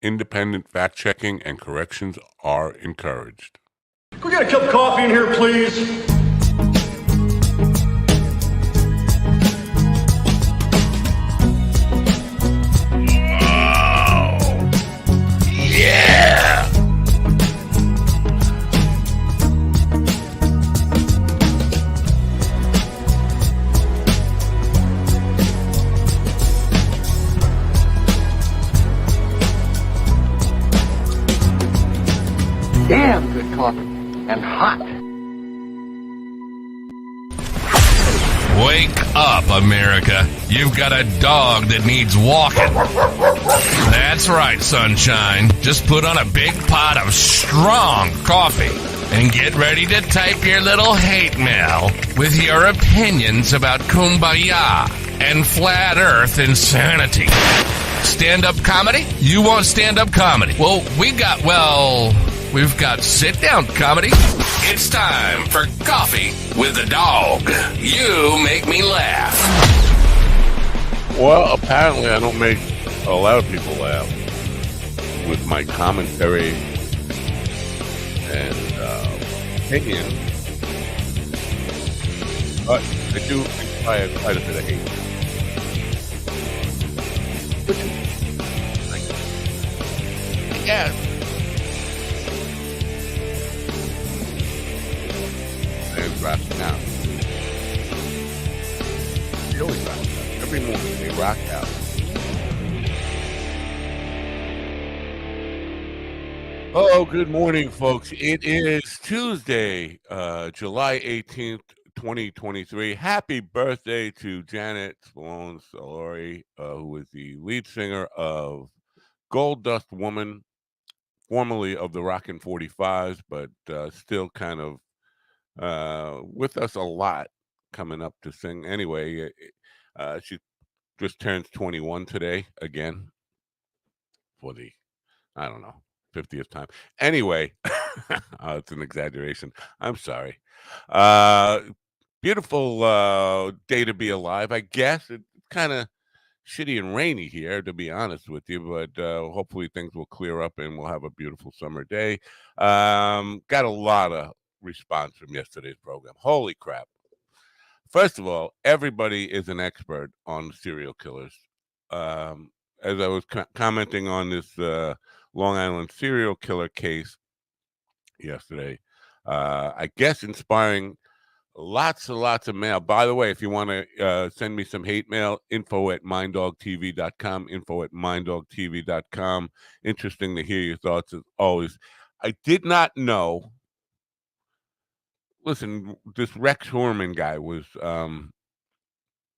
Independent fact-checking and corrections are encouraged. Can we get a cup of coffee in here, please? Yeah! Damn good coffee and hot. Wake up, America. You've got a dog that needs walking. That's right, sunshine. Just put on a big pot of strong coffee and get ready to type your little hate mail with your opinions about kumbaya and flat earth insanity. Stand-up comedy? You want stand-up comedy? Well, we've got sit-down comedy. It's time for Coffee with the Dog. You make me laugh. Well, apparently I don't make a lot of people laugh with my commentary and opinion, but I do inspire quite a bit of hate. Yeah. And rocking out. They always rock out. Every morning they rock out. Oh, good morning, folks. It is Tuesday, July 18th, 2023. Happy birthday to Janet Sloan Solari, who is the lead singer of Gold Dust Woman, formerly of the Rockin' 45s, but still kind of with us a lot coming up to sing. Anyway, she just turns 21 today again for the, I don't know, 50th time. Anyway, it's an exaggeration. I'm sorry. Beautiful day to be alive, I guess. It's kind of shitty and rainy here, to be honest with you, but hopefully things will clear up and we'll have a beautiful summer day. Got a lot of response from yesterday's program. Holy crap. First of all, everybody is an expert on serial killers. As I was commenting on this Long Island serial killer case yesterday, I guess inspiring lots and lots of mail. By the way, if you want to send me some hate mail, info@minddogtv.com, info@minddogtv.com. Interesting to hear your thoughts as always. I did not know. Listen, this Rex Horman guy was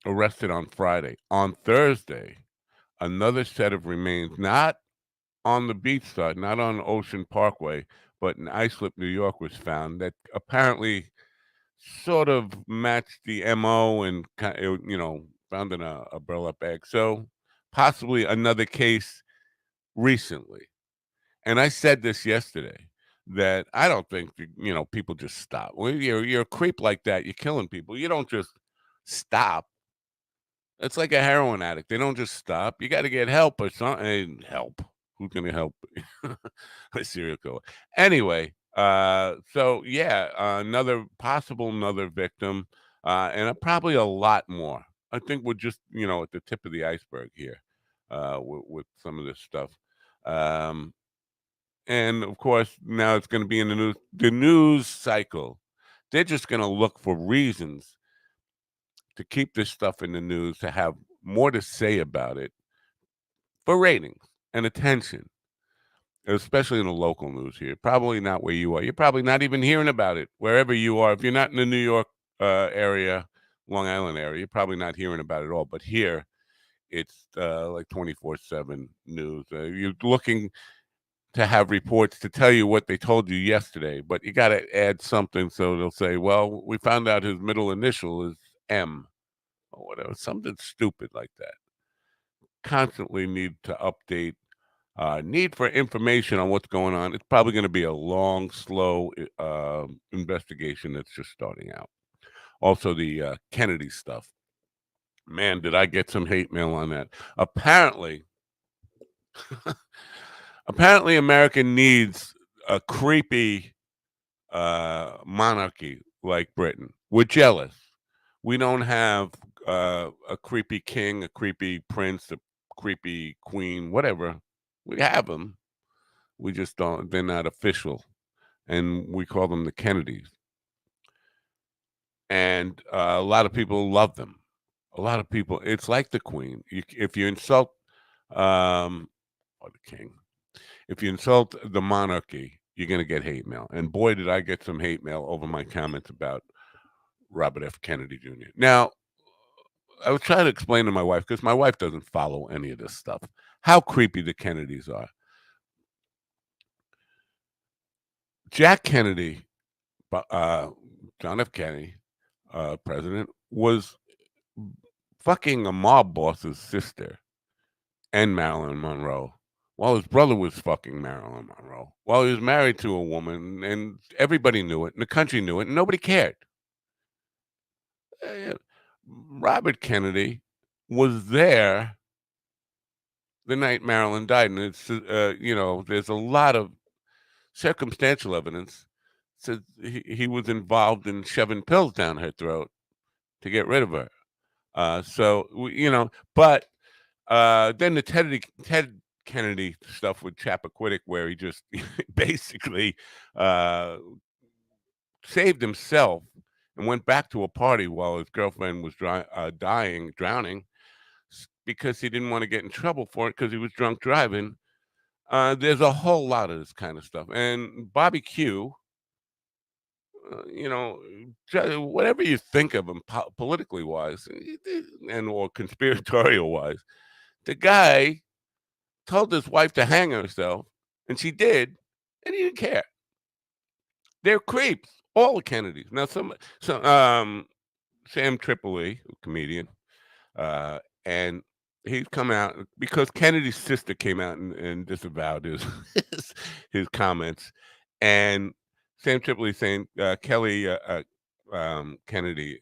arrested on Friday. On Thursday, another set of remains, not on the beach side, not on Ocean Parkway, but in Islip, New York, was found that apparently sort of matched the MO and, found in a burlap bag. So possibly another case recently. And I said this yesterday, that I don't think, people just stop. When you're a creep like that, you're killing people. You don't just stop. It's like a heroin addict. They don't just stop. You got to get help or something. Help. Who's going to help a serial killer? Anyway, so yeah, another victim, and probably a lot more. I think we're just, at the tip of the iceberg here, with some of this stuff. And of course, now it's going to be in the news cycle. They're just going to look for reasons to keep this stuff in the news, to have more to say about it for ratings and attention, especially in the local news here. Probably not where you are. You're probably not even hearing about it wherever you are. If you're not in the New York area, Long Island area, you're probably not hearing about it at all. But here, it's like 24/7 news. You're looking to have reports to tell you what they told you yesterday, but you got to add something. So they'll say, well, we found out his middle initial is M or whatever, something stupid like that. Constantly need to update, need for information on what's going on. It's probably going to be a long, slow investigation that's just starting out. Also, the Kennedy stuff. Man, did I get some hate mail on that. Apparently, Apparently, America needs a creepy monarchy like Britain. We're jealous. We don't have a creepy king, a creepy prince, a creepy queen, whatever. We have them. We just don't. They're not official, and we call them the Kennedys. And a lot of people love them. A lot of people. It's like the Queen. If you insult, or the King, if you insult the monarchy, you're going to get hate mail. And boy, did I get some hate mail over my comments about Robert F. Kennedy Jr. Now, I was trying to explain to my wife, because my wife doesn't follow any of this stuff, how creepy the Kennedys are. Jack Kennedy, John F. Kennedy, president, was fucking a mob boss's sister and Marilyn Monroe, while his brother was fucking Marilyn Monroe, while he was married to a woman, and everybody knew it, and the country knew it, and nobody cared. Robert Kennedy was there the night Marilyn died, and it's there's a lot of circumstantial evidence says he was involved in shoving pills down her throat to get rid of her. But then the Ted Kennedy stuff with Chappaquiddick, where he just basically saved himself and went back to a party while his girlfriend was drowning, because he didn't want to get in trouble for it because he was drunk driving. There's a whole lot of this kind of stuff. And Bobby Q, whatever you think of him politically wise and or conspiratorial wise, the guy told his wife to hang herself, and she did, and he didn't care. They're creeps, all the Kennedys. Now, Sam Tripoli, a comedian, and he's come out because Kennedy's sister came out and disavowed his comments, and Sam Tripoli saying Kerry Kennedy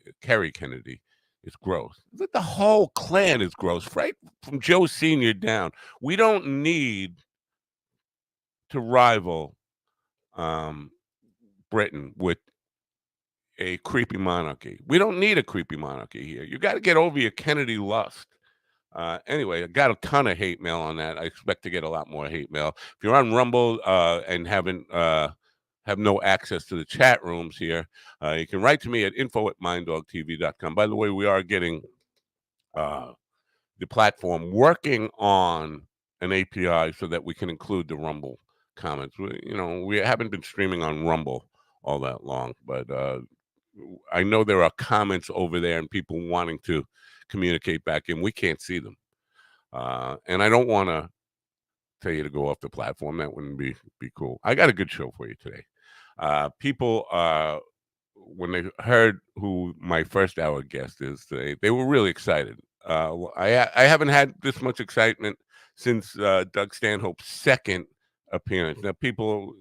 is gross. The whole clan is gross, right from Joe Senior down. We don't need to rival Britain with a creepy monarchy. We don't need a creepy monarchy here. You got to get over your Kennedy lust. Anyway, I got a ton of hate mail on that. I expect to get a lot more hate mail. If you're on Rumble and have no access to the chat rooms here, you can write to me at info@minddogtv.com. By the way, we are getting the platform working on an API so that we can include the Rumble comments. We haven't been streaming on Rumble all that long, but I know there are comments over there and people wanting to communicate back in. We can't see them. And I don't want to tell you to go off the platform. That wouldn't be cool. I got a good show for you today. People, when they heard who my first hour guest is today, they were really excited. I haven't had this much excitement since Doug Stanhope's second appearance. Now, people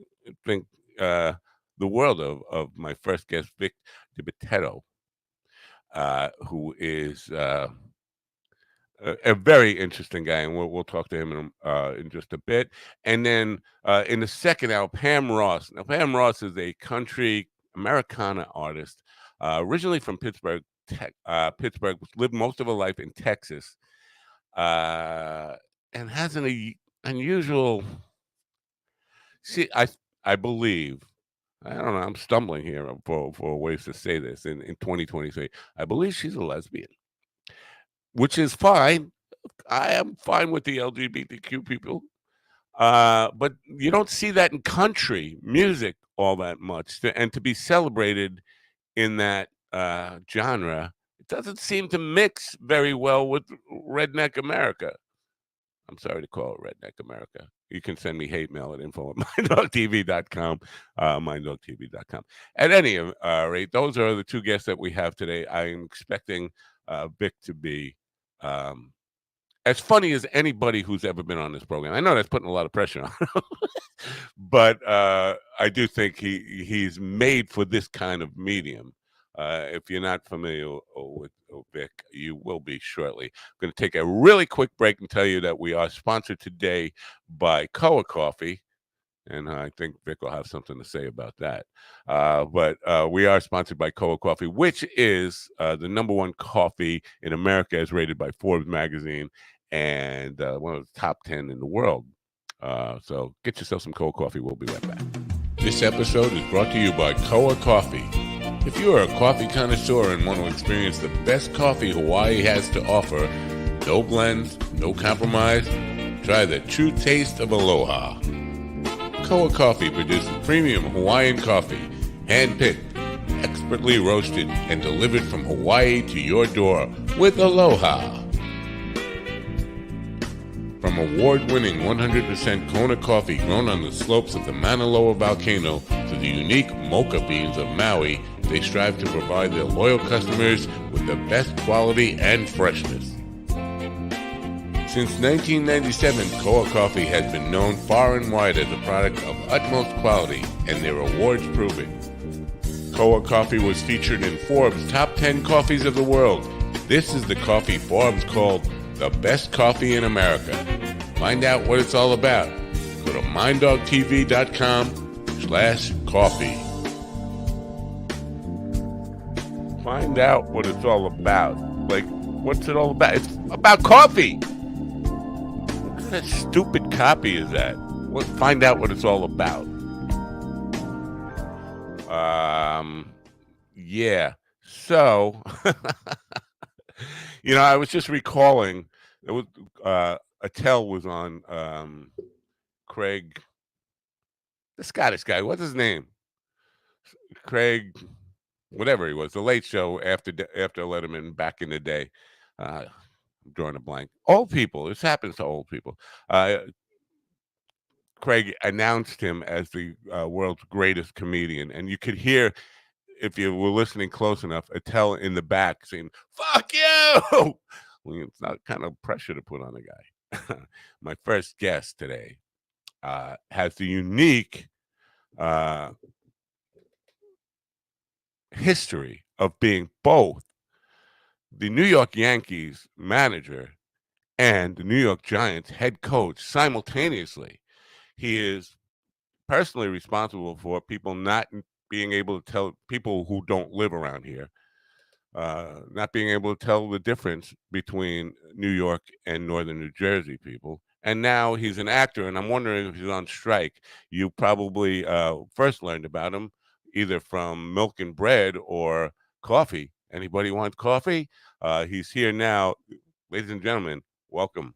think the world of my first guest, Vic DiBitetto, who is a very interesting guy, and we'll talk to him in just a bit. And then in the second hour, Pam Ross. Now, Pam Ross is a country Americana artist, originally from Pittsburgh. Pittsburgh, lived most of her life in Texas, and has an unusual. See, I believe. I don't know. I'm stumbling here for ways to say this in 2023. I believe she's a lesbian, which is fine. I am fine with the LGBTQ people. But you don't see that in country music all that much. And to be celebrated in that genre, it doesn't seem to mix very well with redneck America. I'm sorry to call it redneck America. You can send me hate mail at info@minddogtv.com, minddogtv.com. At any rate, those are the two guests that we have today. I'm expecting Vic to be as funny as anybody who's ever been on this program. I know that's putting a lot of pressure on him, but I do think he's made for this kind of medium. If you're not familiar with Vic, you will be shortly. I'm going to take a really quick break and tell you that we are sponsored today by Koa Coffee. And I think Vic will have something to say about that. But we are sponsored by Koa Coffee, which is the #1 coffee in America, as rated by Forbes magazine, and one of the top 10 in the world. So get yourself some Koa Coffee. We'll be right back. This episode is brought to you by Koa Coffee. If you are a coffee connoisseur and want to experience the best coffee Hawaii has to offer, no blends, no compromise, try the true taste of aloha. Koa Coffee produces premium Hawaiian coffee, hand-picked, expertly roasted, and delivered from Hawaii to your door with aloha. From award-winning 100% Kona coffee grown on the slopes of the Mauna Loa volcano to the unique mocha beans of Maui, they strive to provide their loyal customers with the best quality and freshness. Since 1997, Koa Coffee has been known far and wide as a product of utmost quality, and their awards prove it. Koa Coffee was featured in Forbes' Top 10 Coffees of the World. This is the coffee Forbes called the best coffee in America. Find out what it's all about. Go to minddogtv.com/coffee. Find out what it's all about. Like, what's it all about? It's about coffee. What kind of stupid copy is that? Find out what it's all about. Yeah. So, I was just recalling. It was Attell was on Craig, the Scottish guy. What's his name? Craig, whatever he was. The Late Show after Letterman back in the day. I'm drawing a blank. Old people. This happens to old people. Craig announced him as the world's greatest comedian, and you could hear, if you were listening close enough, Attell in the back saying, "Fuck you!" Well, it's not kind of pressure to put on a guy. My first guest today has the unique history of being both the New York Yankees manager and the New York Giants head coach simultaneously. He is personally responsible for people not being able to tell, people who don't live around here, not being able to tell the difference between New York and Northern New Jersey people. And now he's an actor, and I'm wondering if he's on strike. You probably first learned about him either from Milk and Bread or coffee. Anybody want coffee? He's here now. Ladies and gentlemen, welcome,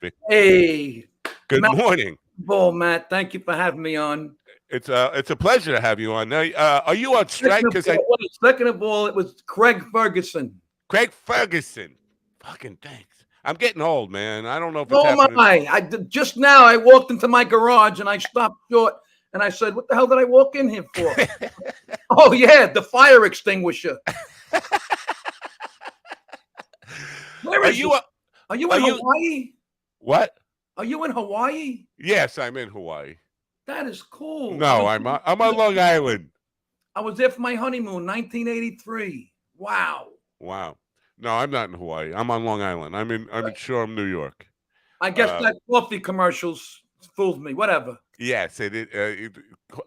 Vic. Hey, Good Matt, morning. Matt. Thank you for having me on. It's a pleasure to have you on. Now, are you on strike? Second of all, it was Craig Ferguson. Craig Ferguson. Fucking thanks. I'm getting old, man. I don't know if it's Oh happening. my! Just now I walked into my garage and I stopped short and I said, "What the hell did I walk in here for?" Oh yeah, the fire extinguisher. Where is you? Are you in Hawaii? What? Are you in Hawaii? Yes, I'm in Hawaii. That is cool. No, I'm on Long Island. I was there for my honeymoon, 1983. Wow. No, I'm not in Hawaii. I'm on Long Island. I'm in Shoreham, New York. I guess that coffee commercials fooled me. Whatever. Yes,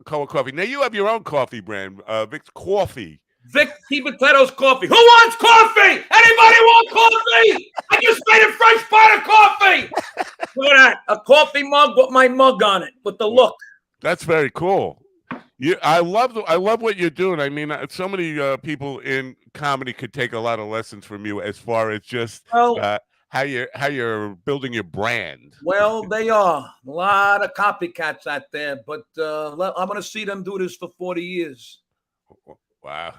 Koa Coffee. Now you have your own coffee brand, Vic's Coffee. Vic Tibetetto's coffee. Who wants coffee? Anybody want coffee? I just made a fresh pot of coffee. Look at that. A coffee mug with my mug on it, with the look. That's very cool. I love what you're doing. I mean, so many people in comedy could take a lot of lessons from you as far as just how you're building your brand. Well, they are a lot of copycats out there, but I'm going to see them do this for 40 years. Wow.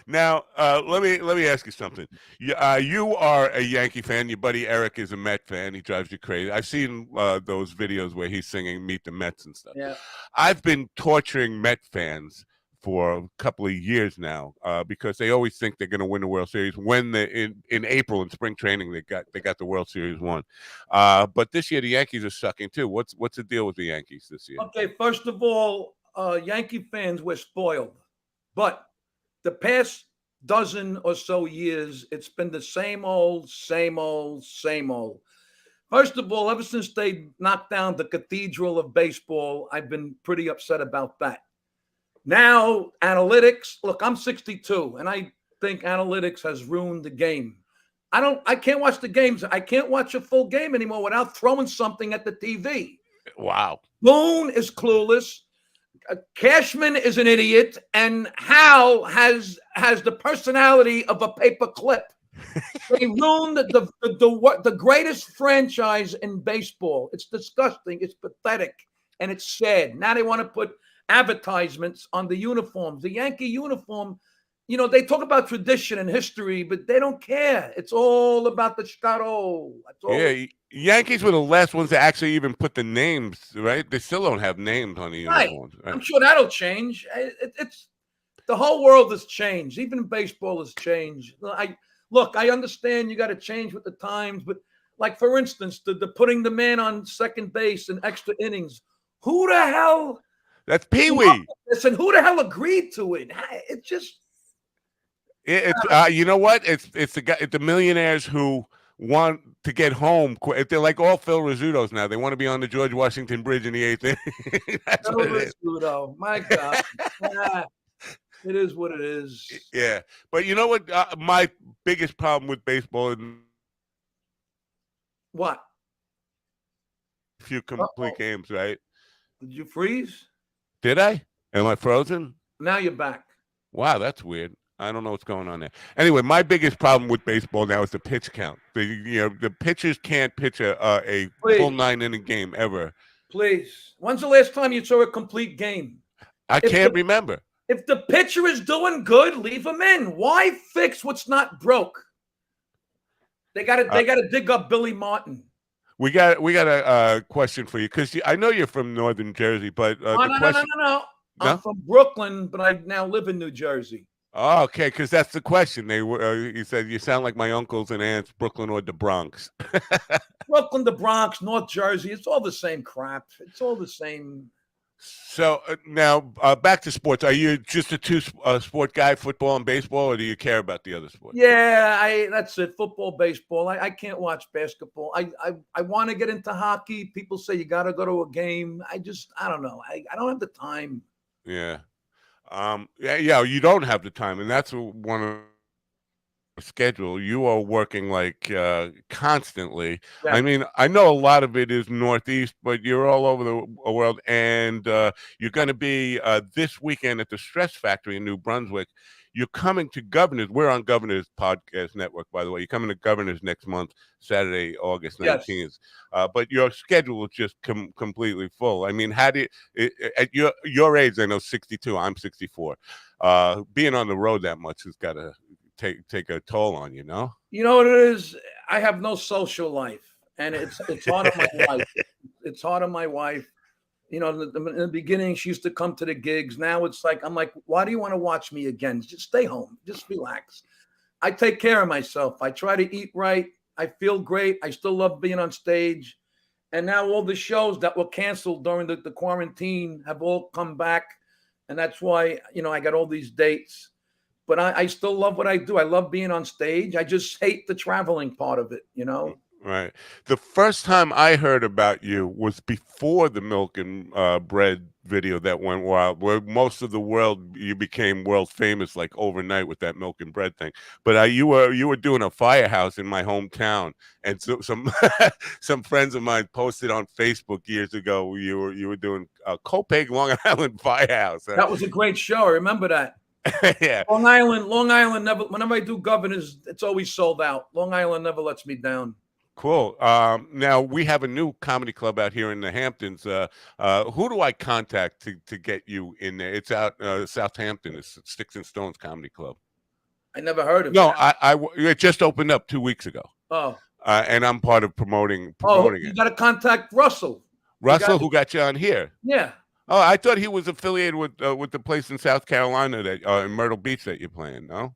Now, let me ask you something. You are a Yankee fan. Your buddy Eric is a Met fan. He drives you crazy. I've seen those videos where he's singing "Meet the Mets" and stuff. Yeah. I've been torturing Met fans for a couple of years now because they always think they're going to win the World Series when they in April in spring training they got the World Series won. But this year the Yankees are sucking too. What's the deal with the Yankees this year? Okay, first of all, Yankee fans, we're spoiled. But the past dozen or so years, it's been the same old, same old, same old. First of all, ever since they knocked down the cathedral of baseball, I've been pretty upset about that. Now, analytics, look, I'm 62, and I think analytics has ruined the game. I can't watch the games. I can't watch a full game anymore without throwing something at the TV. Wow. Boone is clueless. Cashman is an idiot, and Hal has the personality of a paper clip. They ruined the greatest franchise in baseball. It's disgusting. It's pathetic, and it's sad. Now they want to put advertisements on the uniforms. The Yankee uniform, they talk about tradition and history, but they don't care. It's all about the Chicago. Yeah, Yankees were the last ones to actually even put the names, right? They still don't have names on the uniforms. Right. I'm sure that'll change. It's the whole world has changed. Even baseball has changed. I understand you got to change with the times, but like for instance, the putting the man on second base in extra innings. Who the hell? That's Pee Wee. Listen, who the hell agreed to it? It just. It's you know what? It's the millionaires who want to get home. They're like all Phil Rizzuto's now. They want to be on the George Washington Bridge in the 8th inning. That's what it is. Rizzuto, my God. It is what it is. Yeah, but you know what? My biggest problem with baseball is what? Few complete games, right? Did you freeze? Did I? Am I frozen? Now you're back. Wow, that's weird. I don't know what's going on there. Anyway, my biggest problem with baseball now is the pitch count. The pitchers can't pitch a full 9-inning game ever. Please. When's the last time you saw a complete game? I can't remember. If the pitcher is doing good, leave him in. Why fix what's not broke? They got to dig up Billy Martin. We got a question for you because I know you're from Northern Jersey, but No. I'm from Brooklyn, but I now live in New Jersey. Oh, okay, because that's the question. He said you sound like my uncles and aunts, Brooklyn or the Bronx. Brooklyn, the Bronx, North Jersey. It's all the same crap. It's all the same. So now back to sports. Are you just a two-sport guy, football and baseball, or do you care about the other sports? Yeah, that's it. Football, baseball. I can't watch basketball. I want to get into hockey. People say you got to go to a game. I don't know. I don't have the time. Yeah. Yeah, you don't have the time, and that's one of the schedule. You are working like constantly. Yeah. I mean, I know a lot of it is Northeast, but you're all over the world, and you're going to be this weekend at the Stress Factory in New Brunswick. You're coming to Governors. We're on Governors Podcast Network, by the way. You're coming to Governors next month, Saturday, August 19th. Yes. But your schedule is just completely full. I mean, how do you, at your age, I know 62, I'm 64. Being on the road that much has got to take a toll on you, no? You know what it is? I have no social life, and it's hard on my wife. It's hard on my wife. In the beginning, she used to come to the gigs. Now it's like, I'm like, why do you want to watch me again? Just stay home. Just relax. I take care of myself. I try to eat right. I feel great. I still love being on stage. And now all the shows that were canceled during the quarantine have all come back. And that's why, I got all these dates. But I still love what I do. I love being on stage. I just hate the traveling part of it, Right. The first time I heard about you was before the Milk and Bread video that went wild, where most of the world, you became world famous like overnight with that Milk and Bread thing. But you were doing a firehouse in my hometown, and so some friends of mine posted on Facebook years ago you were doing a Copeg, Long Island firehouse. That was a great show. I remember that. Yeah. Long Island never. Whenever I do Governors, it's always sold out. Long Island never lets me down. Cool. Now we have a new comedy club out here in the Hamptons. Who do I contact to get you in there? It's out Southampton. It's Sticks and Stones Comedy Club. I never heard of it. No, it just opened up 2 weeks ago. Oh. And I'm part of promoting you it. got to contact Russell. Russell, who got you on here? Yeah. Oh, I thought he was affiliated with the place in South Carolina that in Myrtle Beach that you're playing. No.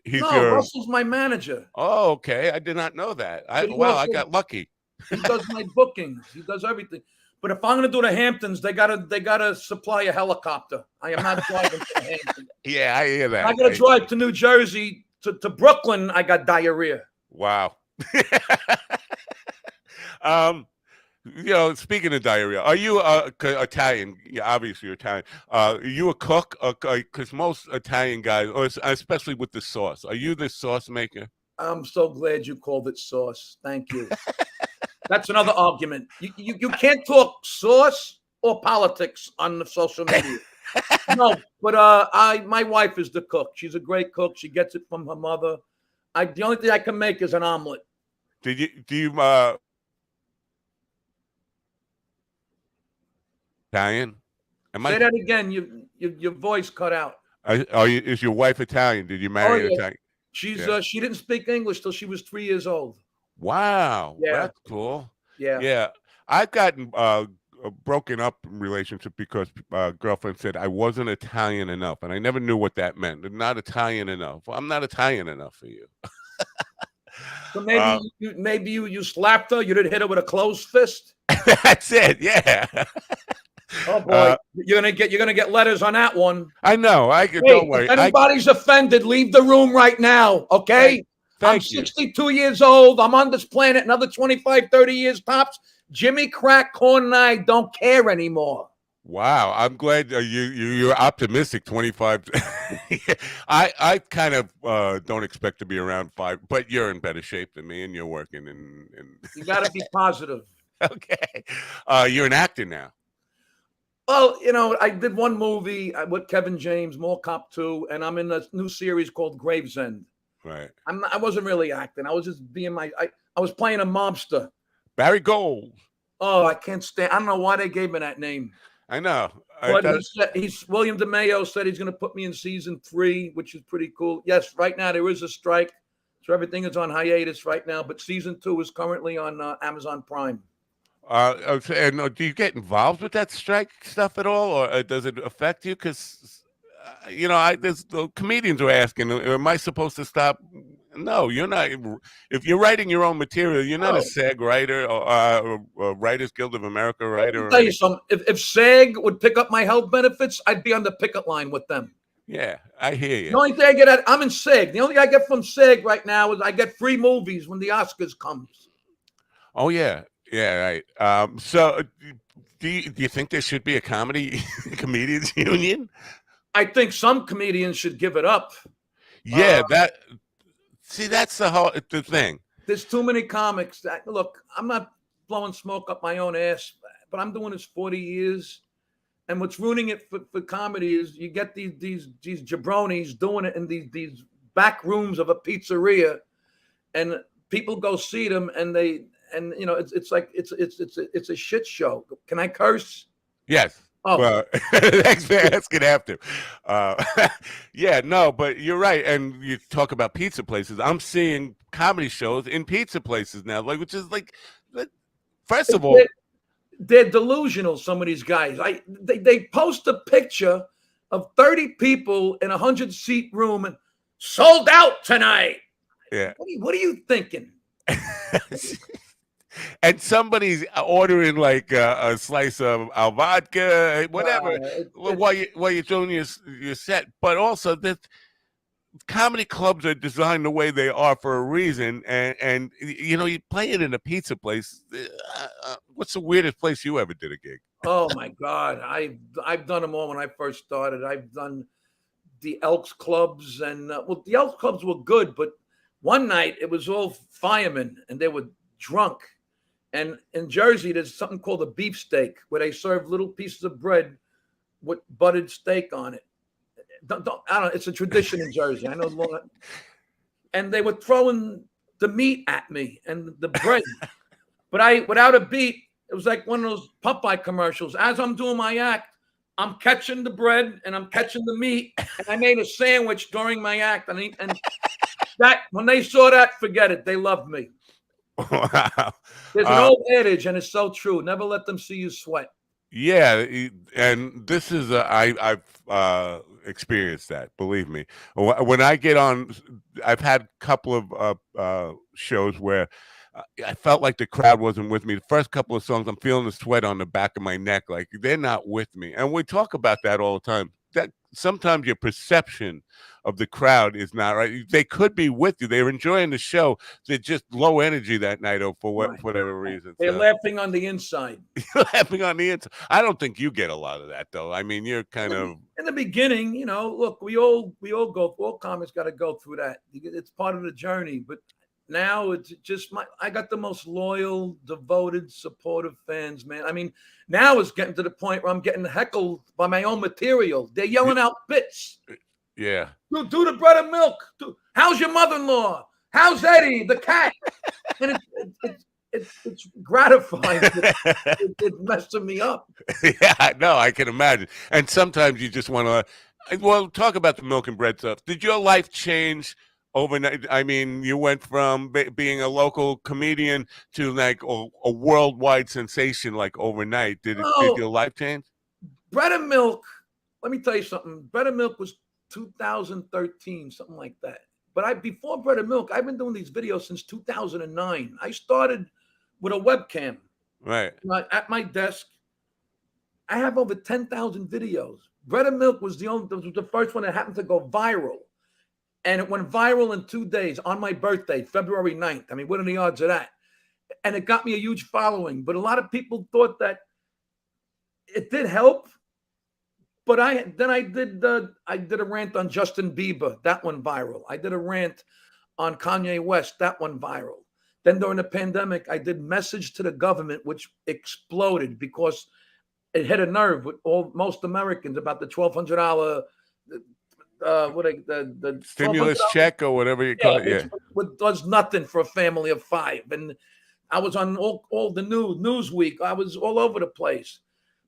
Russell's my manager. Oh, okay. I did not know that. I got lucky. He does my bookings. He does everything. But if I'm going to do the Hamptons, they gotta supply a helicopter. I am not driving to the Hamptons. Yeah, I hear that. I got to drive to New Jersey to Brooklyn. I got diarrhea. Wow. Speaking of diarrhea, are you Italian? Yeah, obviously you're Italian. Are you a cook? Because most Italian guys, or especially with the sauce, are you the sauce maker? I'm so glad you called it sauce. Thank you. That's another argument. You can't talk sauce or politics on the social media. No, but my wife is the cook. She's a great cook. She gets it from her mother. The only thing I can make is an omelet. Do you Italian? Say that again. Your voice cut out. Is your wife Italian? Did you marry an Italian? She didn't speak English till she was 3 years old. Wow, Yeah. that's cool. Yeah. Yeah. I've gotten a broken up relationship because girlfriend said I wasn't Italian enough, and I never knew what that meant. Not Italian enough. Well, I'm not Italian enough for you. So maybe you slapped her. You didn't hit her with a closed fist. That's it. Yeah. Oh boy, you're gonna get letters on that one. I know. Hey, don't worry. If anybody's offended, leave the room right now. Okay. I'm 62 years old. I'm on this planet another 25, 30 years tops. Jimmy Crack Corn and I don't care anymore. Wow, I'm glad you're optimistic. 25. I kind of don't expect to be around 5, but you're in better shape than me, and you're working. You got to be positive. Okay, you're an actor now. Well, I did one movie with Kevin James, Mall Cop 2, and I'm in a new series called Gravesend. Right. I wasn't really acting. I was just being I was playing a mobster. Barry Gold. Oh, I can't stand. I don't know why they gave me that name. I know. But William DeMeo said he's going to put me in season 3, which is pretty cool. Yes, right now there is a strike, so everything is on hiatus right now. But season 2 is currently on Amazon Prime. And do you get involved with that strike stuff at all, or does it affect you? Because the comedians are asking, am I supposed to stop? No, you're not. If you're writing your own material, you're not a SAG writer or Writers Guild of America writer. I'll tell you something. If SAG would pick up my health benefits, I'd be on the picket line with them. Yeah, I hear you. The only thing I get I'm in SAG. The only thing I get from SAG right now is I get free movies when the Oscars comes. Oh yeah, right. So do you think there should be a comedians union? I think some comedians should give it up. Yeah, that's the thing. There's too many comics. Look, I'm not blowing smoke up my own ass, but I'm doing this 40 years. And what's ruining it for comedy is you get these jabronis doing it in these back rooms of a pizzeria, and people go see them, and it's like it's a shit show. Can I curse? Yes. Oh, well, thanks for asking after. Yeah, no, but you're right. And you talk about pizza places. I'm seeing comedy shows in pizza places now, which is first of all, they're delusional. Some of these guys, they post a picture of 30 people in a 100-seat room and sold out tonight. Yeah. What are you thinking? And somebody's ordering a slice of vodka, whatever, while you're doing your set. But also, that comedy clubs are designed the way they are for a reason. And you play it in a pizza place. What's the weirdest place you ever did a gig? Oh my God, I've done them all when I first started. I've done the Elks clubs, and the Elks clubs were good, but one night it was all firemen, and they were drunk. And in Jersey, there's something called a beefsteak, where they serve little pieces of bread with buttered steak on it. I don't know. It's a tradition in Jersey. I know. And they were throwing the meat at me and the bread, but without a beat, it was like one of those Popeye commercials. As I'm doing my act, I'm catching the bread and I'm catching the meat, and I made a sandwich during my act. And that when they saw that, forget it. They loved me. Wow. There's an old adage, and it's so true. Never let them see you sweat. Yeah, and this is I've experienced that. Believe me, when I get on, I've had a couple of shows where I felt like the crowd wasn't with me. The first couple of songs, I'm feeling the sweat on the back of my neck, like they're not with me. And we talk about that all the time. That sometimes your perception of the crowd is not right. They could be with you. They're enjoying the show. They're just low energy that night, or for Right. whatever reason. They're So laughing on the inside. laughing on the inside. I don't think you get a lot of that, though. I mean, you're kind of In the beginning, look, we all comics got to go through that. It's part of the journey. But now it's just I got the most loyal, devoted, supportive fans, man. I mean, now it's getting to the point where I'm getting heckled by my own material. They're yelling out bits. yeah. Do the bread and milk. How's your mother-in-law? How's Eddie the cat? And it's gratifying. It's messing me up. Yeah, no, I can imagine. And sometimes you just want to. Well, talk about the milk and bread stuff. Did your life change overnight? I mean, you went from being a local comedian to like a worldwide sensation, like overnight. Did your life change? Bread and milk. Let me tell you something. Bread and milk was 2013, something like that. But before bread and milk, I've been doing these videos since 2009. I started with a webcam. Right. At my desk. I have over 10,000 videos. Bread and milk was the first one that happened to go viral. And it went viral in 2 days on my birthday, February 9th. I mean, what are the odds of that? And it got me a huge following. But a lot of people thought that it did help. But I did a rant on Justin Bieber. That went viral. I did a rant on Kanye West. That went viral. Then during the pandemic, I did Message to the Government, which exploded because it hit a nerve with most Americans about the $1,200 the stimulus check or whatever you call it. Yeah, which does nothing for a family of 5. And I was on all the Newsweek. I was all over the place.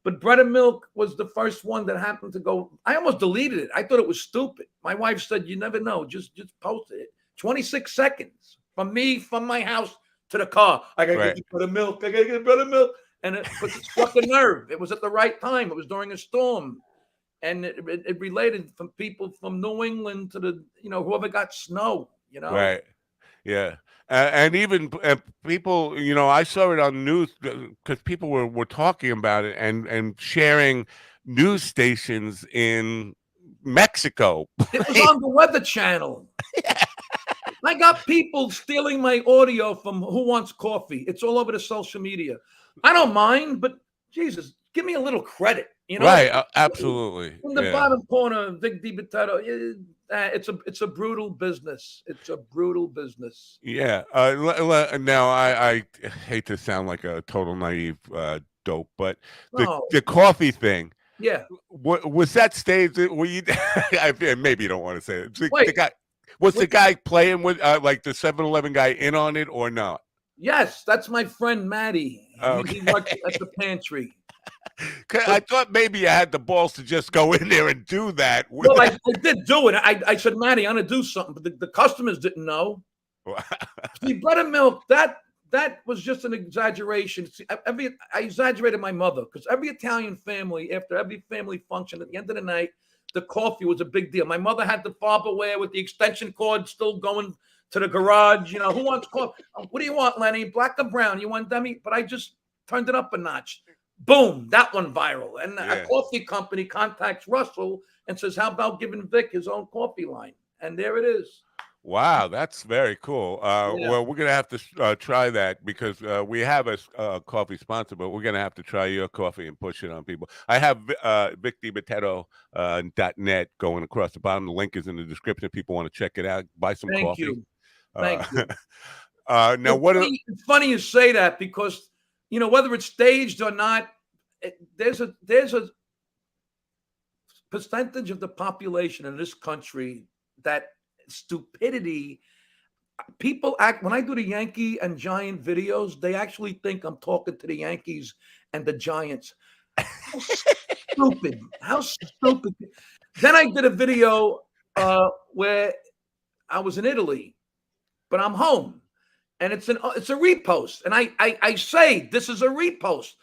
But bread and milk was the first one that happened to go. I almost deleted it. I thought it was stupid. My wife said, "You never know. Just post it." 26 seconds from my house to the car. I gotta get bread and milk. I gotta get bread and milk. And it struck a nerve. It was at the right time. It was during a storm. And it related from people from New England to the, whoever got snow, Right. Yeah. And even people, I saw it on news because people were talking about it and sharing news stations in Mexico. It was on the Weather Channel. Yeah. I got people stealing my audio from Who Wants Coffee. It's all over the social media. I don't mind, but Jesus, give me a little credit. Right, absolutely. In the bottom corner, Vic DiBitetto. It's a brutal business. It's a brutal business. Yeah. Now, I hate to sound like a total naive dope, but the coffee thing. Yeah. Was that staged? Were you? Maybe you don't want to say it. The guy playing with like the 7-Eleven guy in on it or not? Yes, that's my friend Maddie. Okay. He works at the pantry. I thought maybe you had the balls to just go in there and do that. Well, I did do it. I said, Maddie, I'm going to do something, but the customers didn't know. See, bread and milk, that was just an exaggeration. See, I exaggerated my mother because every Italian family, after every family function, at the end of the night, the coffee was a big deal. My mother had the Farberware with the extension cord still going to the garage. Who wants coffee? What do you want, Lenny? Black or brown? You want demi? But I just turned it up a notch. Boom, that one viral. And a coffee company contacts Russell and says, how about giving Vic his own coffee line? And there it is. Wow, that's very cool. Well, we're going to have to try that because we have a coffee sponsor, but we're going to have to try your coffee and push it on people. I have VicDiBitetto.net going across the bottom. The link is in the description if people want to check it out. Buy some coffee. Thank you. Now, it's funny you say that because whether it's staged or not, there's a percentage of the population in this country that stupidity. People act when I do the Yankee and Giant videos, they actually think I'm talking to the Yankees and the Giants. How stupid! How stupid! Then I did a video where I was in Italy, but I'm home. And it's a repost. And I say, this is a repost.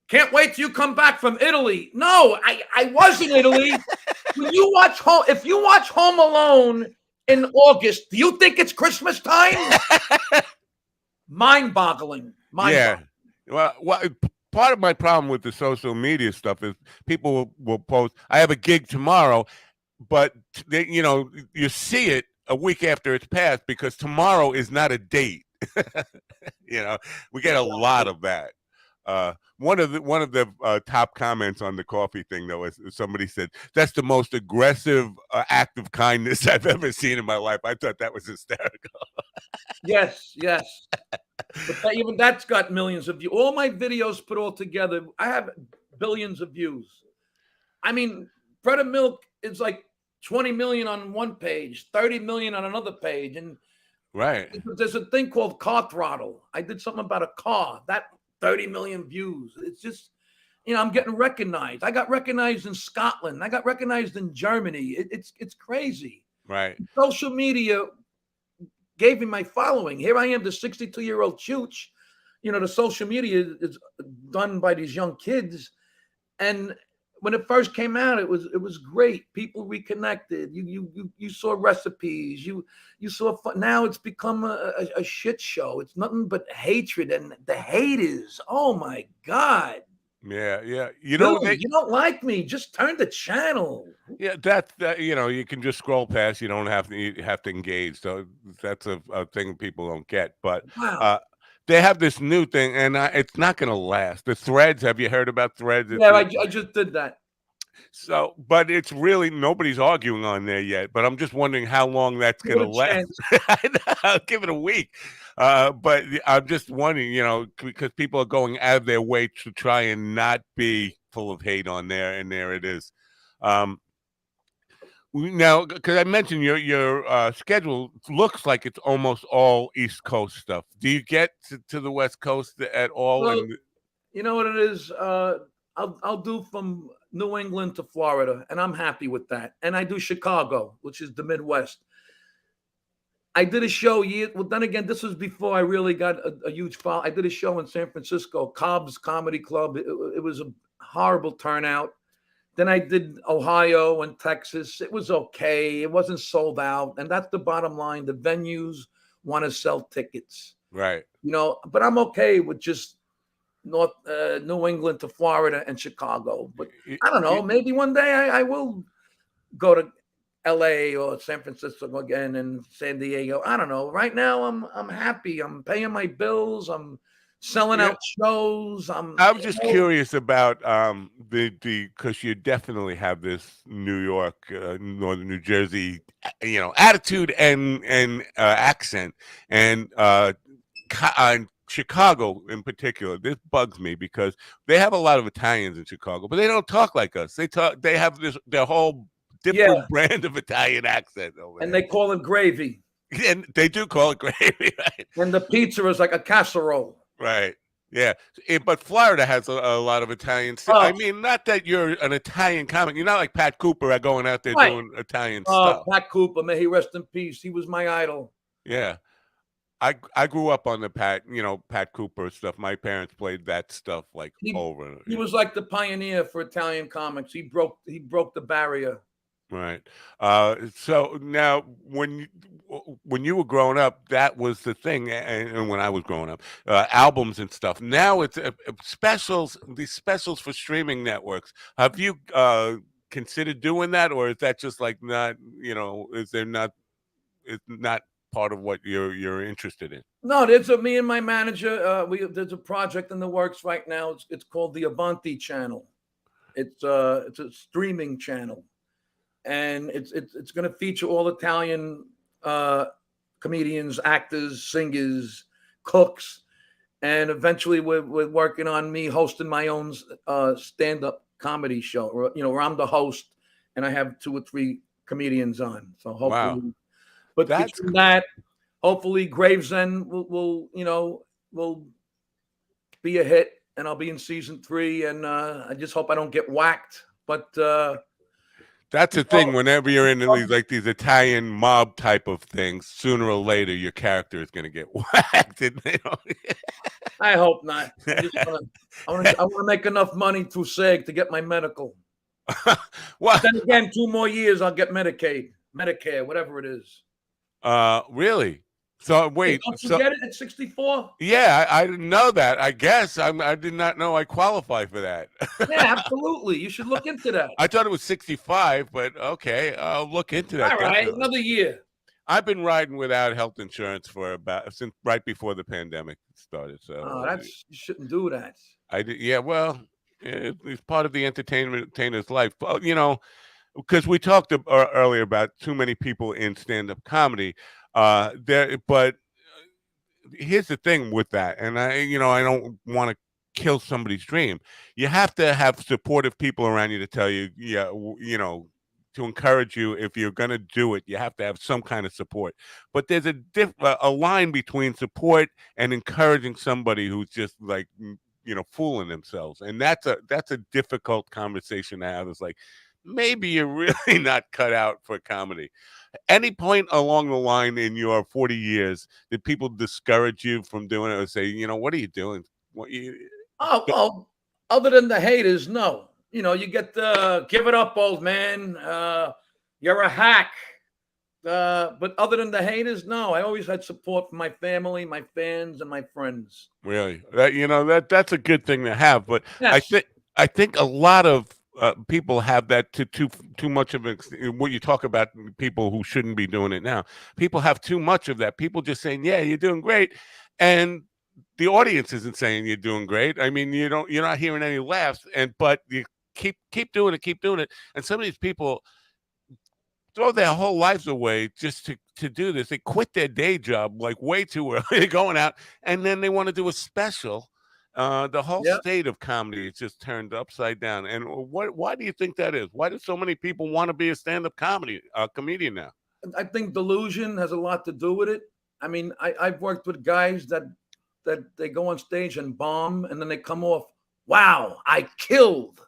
Can't wait till you come back from Italy. No, I was in Italy. If you watch Home Alone in August, do you think it's Christmas time? mind-boggling. Yeah. Well, part of my problem with the social media stuff is people will post, I have a gig tomorrow, but they, you see it a week after it's passed because tomorrow is not a date. We get a lot of that. One of the top comments on the coffee thing, though, is somebody said, "That's the most aggressive act of kindness I've ever seen in my life." I thought that was hysterical. Yes. But even that's got millions of views. All my videos put all together, I have billions of views. I mean, Bread and Milk is like 20 million on one page, 30 million on another page. And Right. there's a thing called Car Throttle. I did something about a car, that 30 million views. It's just, I'm getting recognized. I got recognized in Scotland. I got recognized in Germany. It's crazy. Right. Social media gave me my following. Here I am, the 62-year-old chooch. The social media is done by these young kids. And when it first came out, it was great. People reconnected. You saw recipes. You saw fun. Now it's become a shit show. It's nothing but hatred, and the hate is, oh my God. Yeah. You don't like me, just turn the channel. Yeah, that's that. You can just scroll past. You don't have to. You have to engage. So that's a thing people don't get. But Wow. they have this new thing, and it's not going to last. The Threads. Have you heard about Threads? Yeah, I just did that. So, but it's really nobody's arguing on there yet. But I'm just wondering how long that's Give going it to a last. chance. I'll give it a week. But I'm just wondering, because people are going out of their way to try and not be full of hate on there, and there it is. Now, because I mentioned your schedule looks like it's almost all East Coast stuff. Do you get to the West Coast at all? Well, you know what it is? I'll do from New England to Florida, and I'm happy with that. And I do Chicago, which is the Midwest. I did a show well, then again, this was before I really got a huge follow. I did a show in San Francisco, Cobb's Comedy Club. It was a horrible turnout. Then I did Ohio and Texas. It was okay. It wasn't sold out. And that's the bottom line. The venues want to sell tickets. Right. But I'm okay with just New England to Florida and Chicago. But I don't know. Maybe one day I will go to LA or San Francisco again and San Diego. I don't know. Right now I'm happy. I'm paying my bills. I'm selling out shows. I was just curious about because you definitely have this New York, Northern New Jersey, attitude and accent, and Chicago in particular. This bugs me because they have a lot of Italians in Chicago, but they don't talk like us. They have their whole different brand of Italian accent over there. And they call it gravy. And they do call it gravy, right? And the pizza is like a casserole. Right. Yeah. But Florida has a lot of Italian. I mean, not that you're an Italian comic. You're not like Pat Cooper going out there doing Italian stuff. Pat Cooper, may he rest in peace. He was my idol. Yeah. I grew up on the Pat Cooper stuff. My parents played that stuff over. He was like the pioneer for Italian comics. He broke the barrier. Right. So now, when you were growing up, that was the thing, and when I was growing up, albums and stuff. Now it's specials. These specials for streaming networks. Have you considered doing that, or is that just like not? Is there not? It's not part of what you're interested in. No, me and my manager. There's a project in the works right now. It's called the Avanti Channel. It's a streaming channel. And it's going to feature all Italian comedians, actors, singers, cooks, and eventually we're working on me hosting my own stand-up comedy show. Where I'm the host and I have 2 or 3 comedians on. So hopefully, but between that, hopefully Gravesend will be a hit, and I'll be in season 3. And I just hope I don't get whacked, but. That's the thing. Whenever you're in these Italian mob type of things, sooner or later your character is going to get whacked. I hope not. I want to make enough money through SAG to get my medical. Well, then again, 2 more years, I'll get Medicaid, Medicare, whatever it is. Really? So Hey, wait, don't you so get it at 64? yeah, I didn't know that. I guess I did not know I qualify for that. Yeah, absolutely. You should look into that. I thought it was 65, but okay, I'll look into that All right, definitely. another year. I've been riding without health insurance for about since right before the pandemic started. Oh, So you shouldn't do that. I did, yeah. Well, it's part of the entertainer's life. Well, you know, because we talked earlier about too many people in stand-up comedy. But here's the thing with that, and I don't want to kill somebody's dream. You have to have supportive people around you to tell you, yeah, to encourage you. If you're going to do it, you have to have some kind of support. But there's a line between support and encouraging somebody who's just like fooling themselves, and that's a difficult conversation to have. It's like maybe you're really not cut out for comedy. Any point along the line in your 40 years did people discourage you from doing it or say, what are you doing? What you Oh, well, other than the haters, no. You get the give it up, old man. You're a hack. But other than the haters, no. I always had support from my family, my fans, and my friends. really that's a good thing to have. But I Yes. think I think a lot of people have that too much of what you talk about people who shouldn't be doing it now. People have too much of that. People just saying, "Yeah, you're doing great," and the audience isn't saying you're doing great. I mean, you're not hearing any laughs, but you keep doing it. And some of these people throw their whole lives away just to do this. They quit their day job like way too early. They're going out, and then they want to do a special. The whole Yeah. state of comedy is just turned upside down. And why do you think that is? Why do so many people want to be a stand-up comedian now? I think delusion has a lot to do with it. I mean, I've worked with guys that they go on stage and bomb, and then they come off, wow, I killed.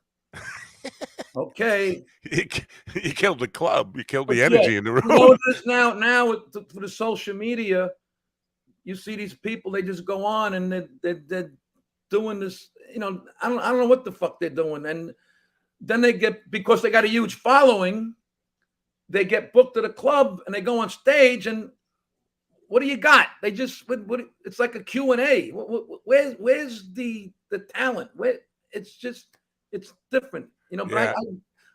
Okay. You killed the club. You killed But the yeah, energy in the you know what room. it is now with the social media, you see these people, they just go on and they're doing this, I don't know what the fuck they're doing. And then because they got a huge following, they get booked at a club and they go on stage and what do you got? They just it's like a Q&A. Where's the talent? It's different, but Yeah.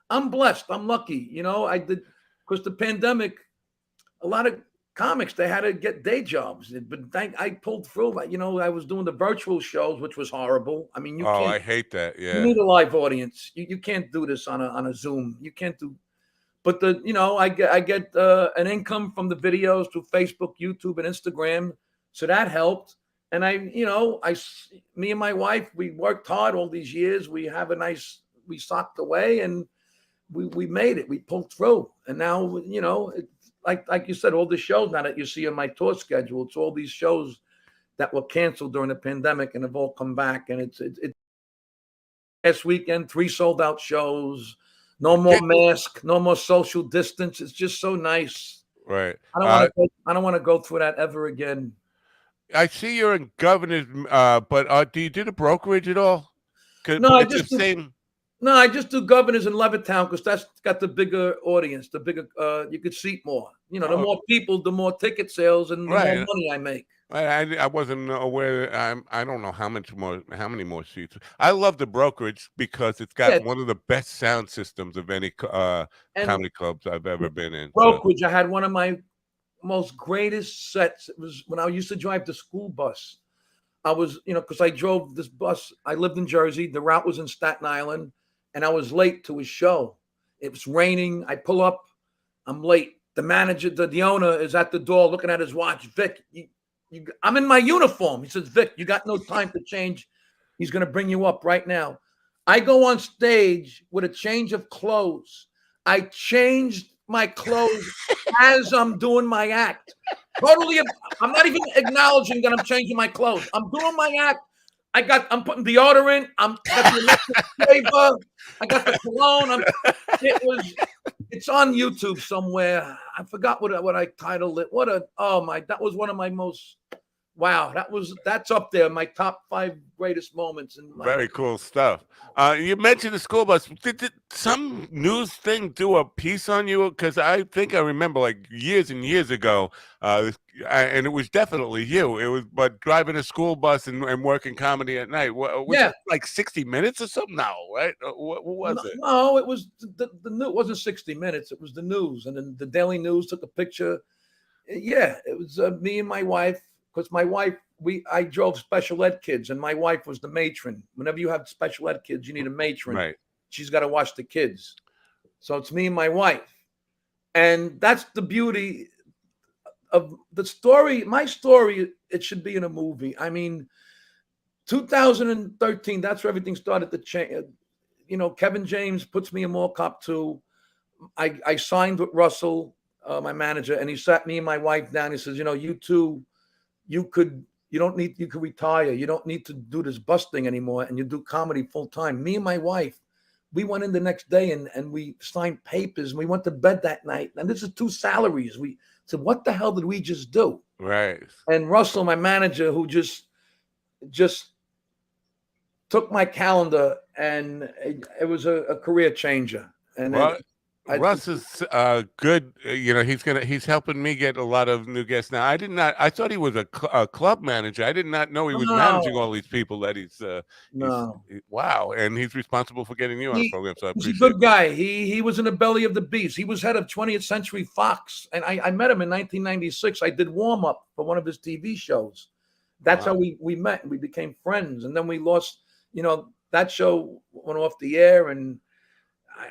I'm blessed. I'm lucky. I did because the pandemic, a lot of comics they had to get day jobs, but I pulled through. I was doing the virtual shows, which was horrible. I mean, Oh, I hate that. you Yeah. need a live audience. You can't do this on a Zoom. You can't do. But I get an income from the videos through Facebook, YouTube, and Instagram, so that helped. And me and my wife, we worked hard all these years. We socked away, and we made it. We pulled through, and now it's like you said, all the shows now that you see on my tour schedule, it's all these shows that were canceled during the pandemic and have all come back. And it's last weekend, 3 sold out shows. No more mask, no more social distance. It's just so nice. Right. I don't want to go through that ever again. I see you're in governor's, but do you do the brokerage at all? No, I It's the just do. same. No, I just do Governors in Levittown because that's got the bigger audience, the bigger you could seat more. The Oh, more people, the more ticket sales, and the more right. money I make. I wasn't aware. I don't know how many more seats. I love the brokerage because it's got Yeah, one of the best sound systems of any and comedy clubs I've ever been in. So, brokerage, I had one of my most greatest sets. It was when I used to drive the school bus. I was, because I drove this bus. I lived in Jersey. The route was in Staten Island, and I was late to his show. It was raining. I pull up. I'm late. The manager, the owner, is at the door looking at his watch. Vic, I'm in my uniform. He says, Vic, you got no time to change. He's going to bring you up right now. I go on stage with a change of clothes. I changed my clothes as I'm doing my act. Totally, I'm not even acknowledging that I'm changing my clothes. I'm doing my act. I'm putting deodorant. I got the electric shaver. I got the cologne. It's on YouTube somewhere. I forgot what I titled it. That was one of my most wow, that's up there, my top 5 greatest moments in my. Very cool stuff. You mentioned the school bus. Did some news thing do a piece on you? Because I think I remember like years and years ago, and it was definitely you. It was, but driving a school bus and working comedy at night. Was Yeah. it like 60 Minutes or something? No, right? What No, was it? no, it was the news. It wasn't 60 Minutes. It was the news, and then the Daily News took a picture. Yeah, it was me and my wife. Because my wife, I drove special ed kids, and my wife was the matron. Whenever you have special ed kids, you need a matron. Right. She's got to watch the kids. So it's me and my wife, and that's the beauty of the story. My story, it should be in a movie. I mean, 2013. That's where everything started to change. Kevin James puts me in Mall Cop 2. I signed with Russell, my manager, and he sat me and my wife down. He says, you two, you could retire. You don't need to do this bus thing anymore, and you do comedy full time. Me and my wife, we went in the next day and we signed papers, and we went to bed that night. And this is 2 salaries. We said, what the hell did we just do? Right. And Russell, my manager, who just took my calendar, and it was a career changer. And Well, Russ is good. He's helping me get a lot of new guests now. I thought he was a club manager. I did not know he was managing all these people that No. wow. And he's responsible for getting you on the program. So I He's a appreciate good guy. He was in the belly of the beast. He was head of 20th Century Fox. And I met him in 1996. I did warm up for one of his TV shows. That's how we met, and we became friends. And then we lost, that show went off the air, and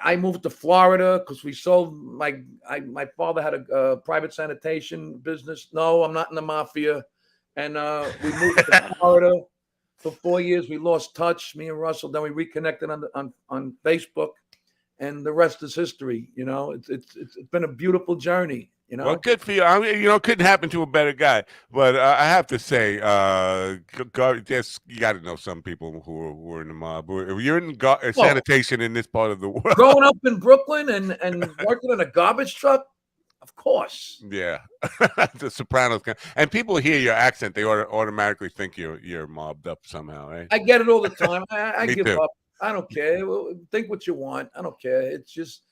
I moved to Florida because we sold my father had a private sanitation business. No, I'm not in the mafia. And we moved to Florida for 4 years. We lost touch, me and Russell. Then we reconnected on Facebook, and the rest is history. It's been a beautiful journey. Well, good for you. I mean, it couldn't happen to a better guy. But I have to say, you got to know some people who are in the mob. If you're in sanitation in this part of the world, growing up in Brooklyn and working on a garbage truck, of course. Yeah, the Sopranos, and people hear your accent, they automatically think you're mobbed up somehow, right? I get it all the time. I Me give too. up. I don't care. Think what you want. I don't care. It's just,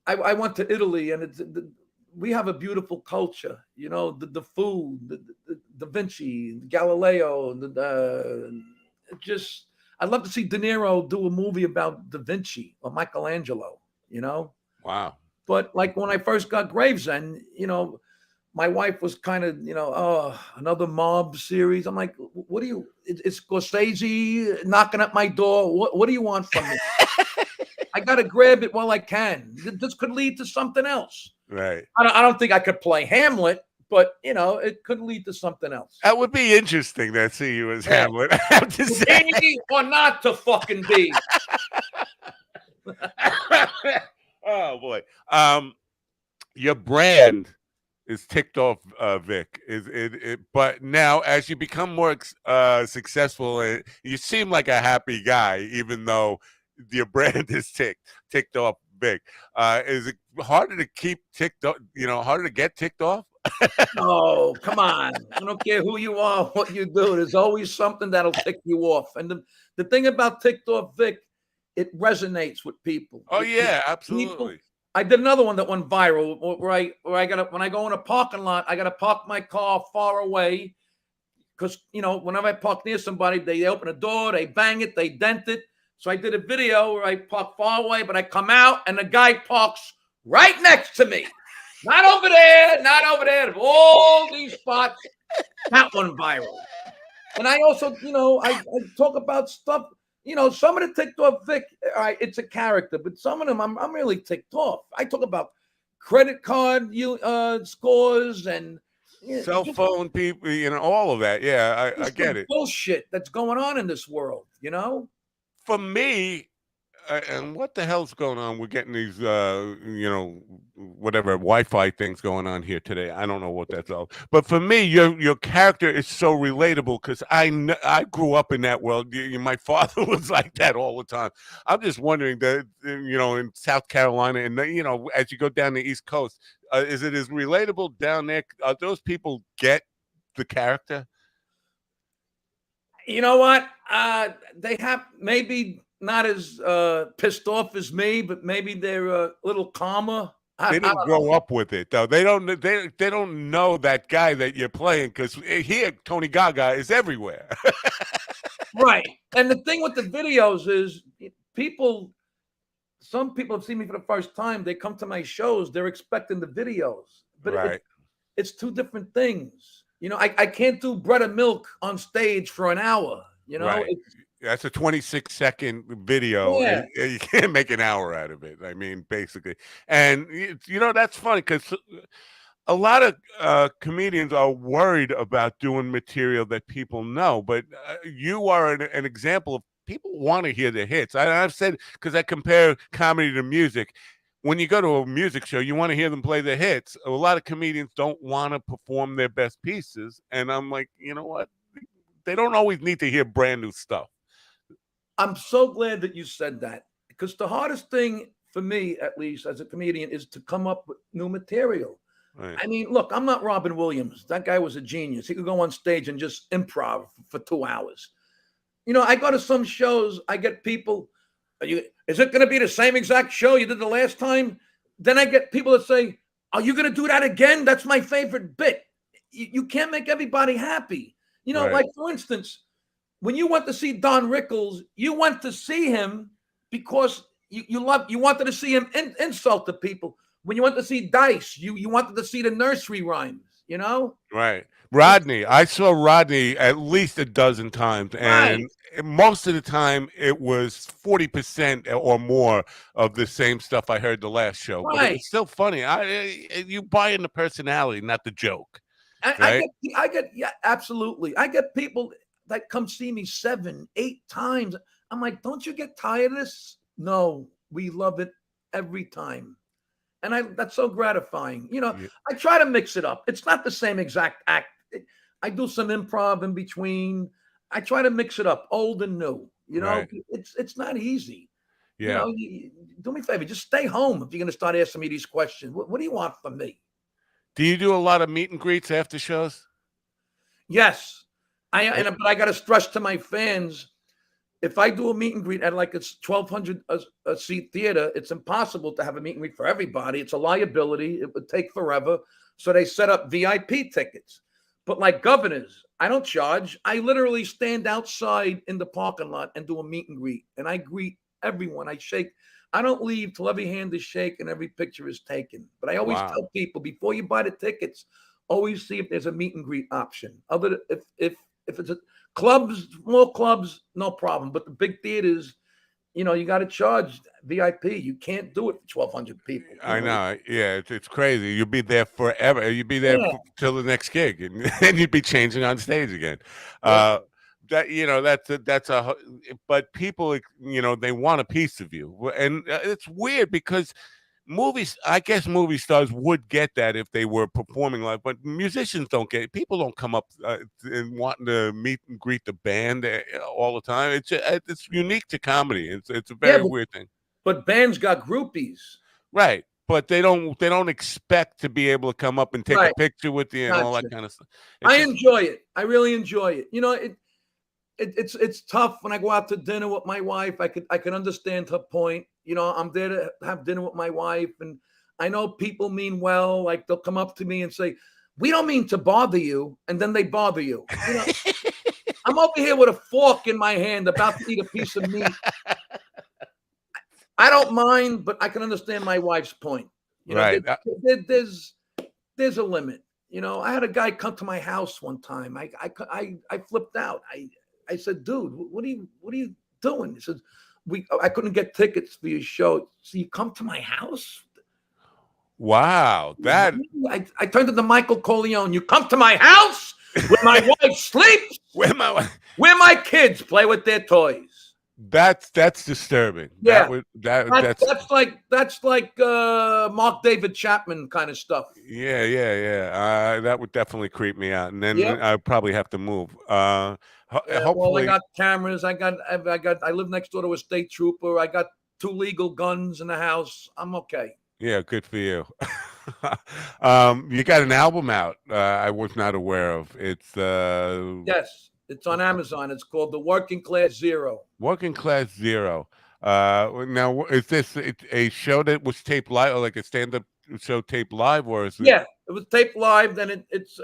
I went to Italy, and we have a beautiful culture. The food, the Da Vinci, Galileo. I'd love to see De Niro do a movie about Da Vinci or Michelangelo. Wow. But like when I first got Gravesend, my wife was kind of, another mob series. I'm like, what do you? It's Scorsese knocking at my door. What do you want from me? I got to grab it while I can. This could lead to something else. Right. I don't think I could play Hamlet, but it could lead to something else. That would be interesting to see you as Hamlet. I have to say. Be or not to fucking be. Oh boy. Your brand is ticked off, Vic. But now, as you become more successful, you seem like a happy guy, even though your brand is ticked off, Vic. Is it harder to keep ticked off? Harder to get ticked off? Oh, come on. I don't care who you are, what you do. There's always something that'll tick you off. And the thing about ticked off, Vic, it resonates with people. Oh, yeah, absolutely. I did another one that went viral where when I go in a parking lot, I got to park my car far away because, whenever I park near somebody, they open a door, they bang it, they dent it. So I did a video where I park far away, but I come out and the guy parks right next to me. Not over there, not over there. Of all these spots, that one viral. And I also, I talk about stuff. Some of the ticked off, Vic, all right, it's a character, but some of them I'm really ticked off. I talk about credit card scores and cell phone people, all of that. Yeah, I get it. Bullshit that's going on in this world, For me, and what the hell's going on? We're getting these, whatever Wi-Fi things going on here today. I don't know what that's all. But for me, your character is so relatable because I grew up in that world. My father was like that all the time. I'm just wondering that, in South Carolina and, as you go down the East Coast, is it as relatable down there? Those people get the character? You know what? They have maybe not as pissed off as me, but maybe they're a little calmer. I They don't didn't know. grow up with it though. They don't know that guy that you're playing because here Tony Gaga is everywhere. Right. And the thing with the videos is people, some people have seen me for the first time. They come to my shows, they're expecting the videos, but Right, it's two different things. You know, I can't do bread and milk on stage for an hour. You know, right. That's a 26-second video, yeah, and you can't make an hour out of it. I mean, basically, and that's funny because a lot of comedians are worried about doing material that people know, but you are an example of people want to hear the hits. I've said because I compare comedy to music. When you go to a music show, you want to hear them play the hits. A lot of comedians don't want to perform their best pieces, and I'm like, you know what? They don't always need to hear brand new stuff. I'm so glad that you said that because the hardest thing for me, at least as a comedian, is to come up with new material. Right. I mean, look, I'm not Robin Williams. That guy was a genius. He could go on stage and just improv for 2 hours. You know, I go to some shows, I get people, is it going to be the same exact show you did the last time? Then I get people that say, are you going to do that again? That's my favorite bit. You can't make everybody happy. You know, Right. like for instance, when you went to see Don Rickles, you went to see him because you wanted to see him insult the people. When you went to see Dice, you wanted to see the nursery rhymes, you know? Right. Rodney. I saw Rodney at least a dozen times, Right, and most of the time it was 40% or more of the same stuff I heard the last show. But it right. was still funny. You buy in the personality, not the joke, I right? get, yeah, absolutely. I get people that come see me 7, 8 times. I'm like, don't you get tired of this? No, we love it every time. And that's so gratifying. You know, Yeah, I try to mix it up. It's not the same exact act. I do some improv in between. I try to mix it up, old and new. You know, right. it's not easy. You Yeah. know, do me a favor, just stay home if you're going to start asking me these questions. What do you want from me? Do you do a lot of meet and greets after shows? Yes, Eh, but I got to stress to my fans, if I do a meet and greet at like it's 1,200 a seat theater, it's impossible to have a meet and greet for everybody. It's a liability. It would take forever. So they set up VIP tickets. But like Governors, I don't charge. I literally stand outside in the parking lot and do a meet and greet. And I greet everyone. I shake. I don't leave till every hand is shaken, every picture is taken. But I always Wow. tell people before you buy the tickets, always see if there's a meet and greet option. If it's a clubs, small clubs, no problem. But the big theaters, you know, you got to charge VIP. You can't do it for 1,200 people. You I know, know. Yeah, it's crazy. You'll be there forever. You'd be there yeah, till the next gig, and then you'd be changing on stage again. yeah. Uh, but people, they want a piece of you, and it's weird because movies. I guess movie stars would get that if they were performing live, but musicians don't get it. People don't come up and wanting to meet and greet the band all the time. It's unique to comedy. It's a Yeah, very weird thing. but bands got groupies. Right, but they don't expect to be able to come up and take a Right. picture with you and all Gotcha. that kind of stuff. It's I just enjoy it. I really enjoy it. You know, it's tough when I go out to dinner with my wife. I can understand her point. You know, I'm there to have dinner with my wife, and I know people mean well. Like they'll come up to me and say, "We don't mean to bother you," and then they bother you. You know, I'm over here with a fork in my hand, about to eat a piece of meat. I don't mind, but I can understand my wife's point. You know, right. there's a limit. You know, I had a guy come to my house one time. I flipped out. I said, dude, what are you doing? He said, I couldn't get tickets for your show. So you come to my house? Wow, that I turned to the Michael Corleone. You come to my house where my wife sleeps, where my where my kids play with their toys. that's disturbing. Yeah. That's like Mark David Chapman kind of stuff. Yeah. That would definitely creep me out, and then Yep. I'd probably have to move. Well, I Hopefully, got cameras. I live next door to a state trooper. I got 2 legal guns in the house. I'm okay. yeah, good for you. You got an album out. I was not aware of. It's Yes, it's on Amazon. It's called The Working Class Zero. Working Class Zero. Now, is this a show that was taped live, or like a stand-up show taped live, or is it Yeah, it was taped live. Then it's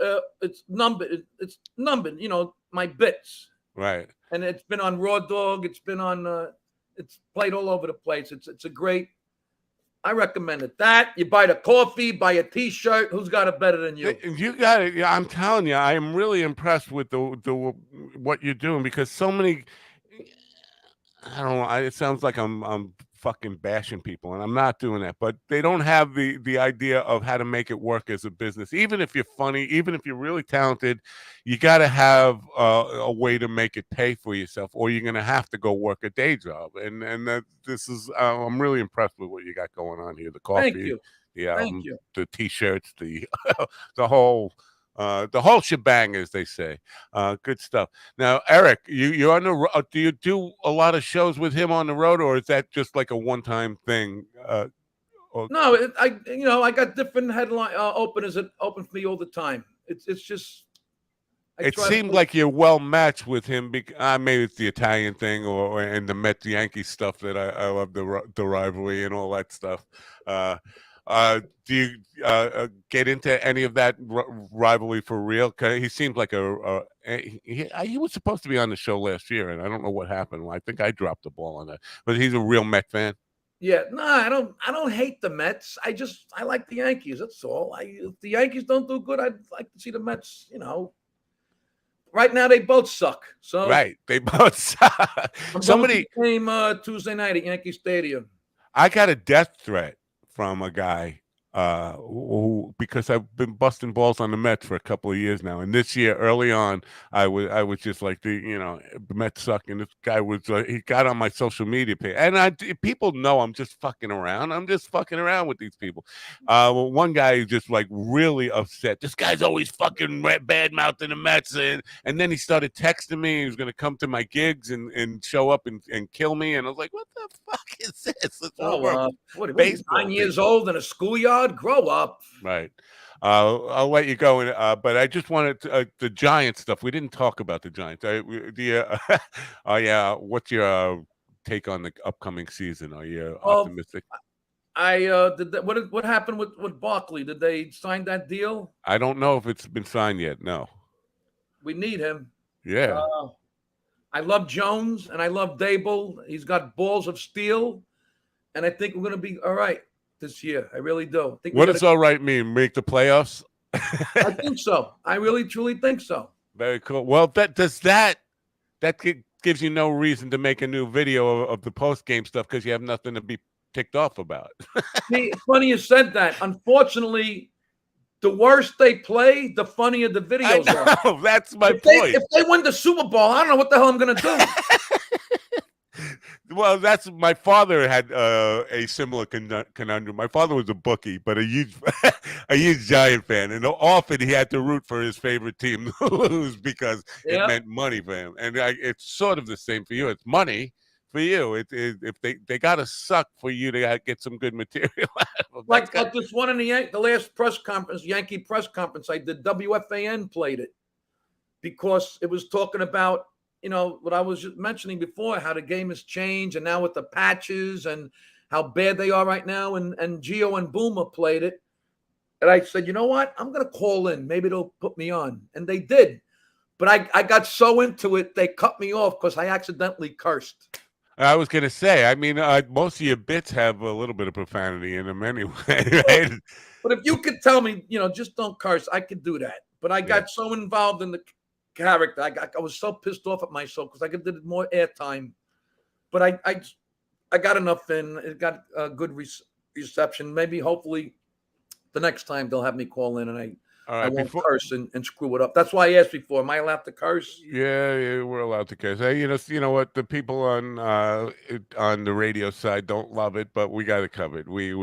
numbered. It's numbered. My bits, right? and it's been on Raw Dog. It's been on. It's played all over the place. It's a great. I recommend it. That you buy the coffee, buy a T-shirt. Who's got it better than you? You got it. Yeah, I'm telling you, I am really impressed with the what you're doing, because so many. I don't know. It sounds like I'm fucking bashing people, and I'm not doing that. But they don't have the idea of how to make it work as a business. Even if you're funny, even if you're really talented, you got to have a way to make it pay for yourself, or you're gonna have to go work a day job. And that this is I'm really impressed with what you got going on here. The Thank coffee, you. the Thank you. the t-shirts, the the whole. The whole shebang, as they say. Good stuff. Now, Eric, you're on the do you do a lot of shows with him on the road, or is that just like a one-time thing? Or, No, I got different headline openers that open for me all the time. It's just I it try to seemed like you're well matched with him. Maybe it's the Italian thing, and the Mets Yankees stuff that I love the rivalry and all that stuff. Do you get into any of that rivalry for real? 'Cause he seems like he was supposed to be on the show last year, and I don't know what happened. Well, I think I dropped the ball on that. But he's a real Met fan. Yeah, no, I don't hate the Mets. I like the Yankees. That's all. If the Yankees don't do good, I'd like to see the Mets. Right now they both suck. So Right, they both. I'm going to Somebody, the game Tuesday night at Yankee Stadium. I got a death threat from a guy because I've been busting balls on the Mets for a couple of years now, and this year early on, I was just like the Mets suck, and this guy was he got on my social media page, and people know I'm just fucking around. I'm just fucking around with these people. Well, one guy is just like really upset. This guy's always fucking bad mouthing the Mets, and then he started texting me. He was going to come to my gigs and show up and kill me, and I was like, what the fuck is this? It's over What are you, baseball 9 years old in a schoolyard? Grow up. Right. I'll let you go, but I just wanted the Giants stuff. We didn't talk about the Giants. Oh yeah. What's your take on the upcoming season? Are you Well, optimistic? I did that. What happened with Barkley? Did they sign that deal? I don't know if it's been signed yet. No. We need him. Yeah. I love Jones and I love Dable. He's got balls of steel, and I think we're going to be all right this year. I really do. I think What does all right mean? Make the playoffs? I think so. I really truly think so. Very cool. Well, that gives you no reason to make a new video of the post game stuff, because you have nothing to be ticked off about. See, it's funny you said that. Unfortunately, the worse they play, the funnier the videos are. That's my point. If they win the Super Bowl, I don't know what the hell I'm going to do. Well, that's my father had a similar conundrum. My father was a bookie, but a huge, a huge Giant fan, and often he had to root for his favorite team to lose because it meant money for him. And it's sort of the same for you. It's money for you. If they got to suck for you to get some good material out of them. Like this one in the last press conference, Yankee press conference I did, WFAN played it because it was talking about what I was just mentioning before, how the game has changed, and now with the patches and how bad they are right now. And Gio and Boomer played it. And I said, you know what? I'm going to call in. Maybe they'll put me on. And they did. But I got so into it, they cut me off because I accidentally cursed. I was going to say, I mean, most of your bits have a little bit of profanity in them anyway. Right? But if you could tell me, just don't curse, I could do that. But I got so involved in the character. I was so pissed off at myself because I could do more airtime, but I got enough in. It got a good reception. Maybe, hopefully, the next time they'll have me call in and I won't curse and screw it up. That's why I asked before. Am I allowed to curse? Yeah, we're allowed to curse. Hey, you know what? The people on the radio side don't love it, but we got it covered. We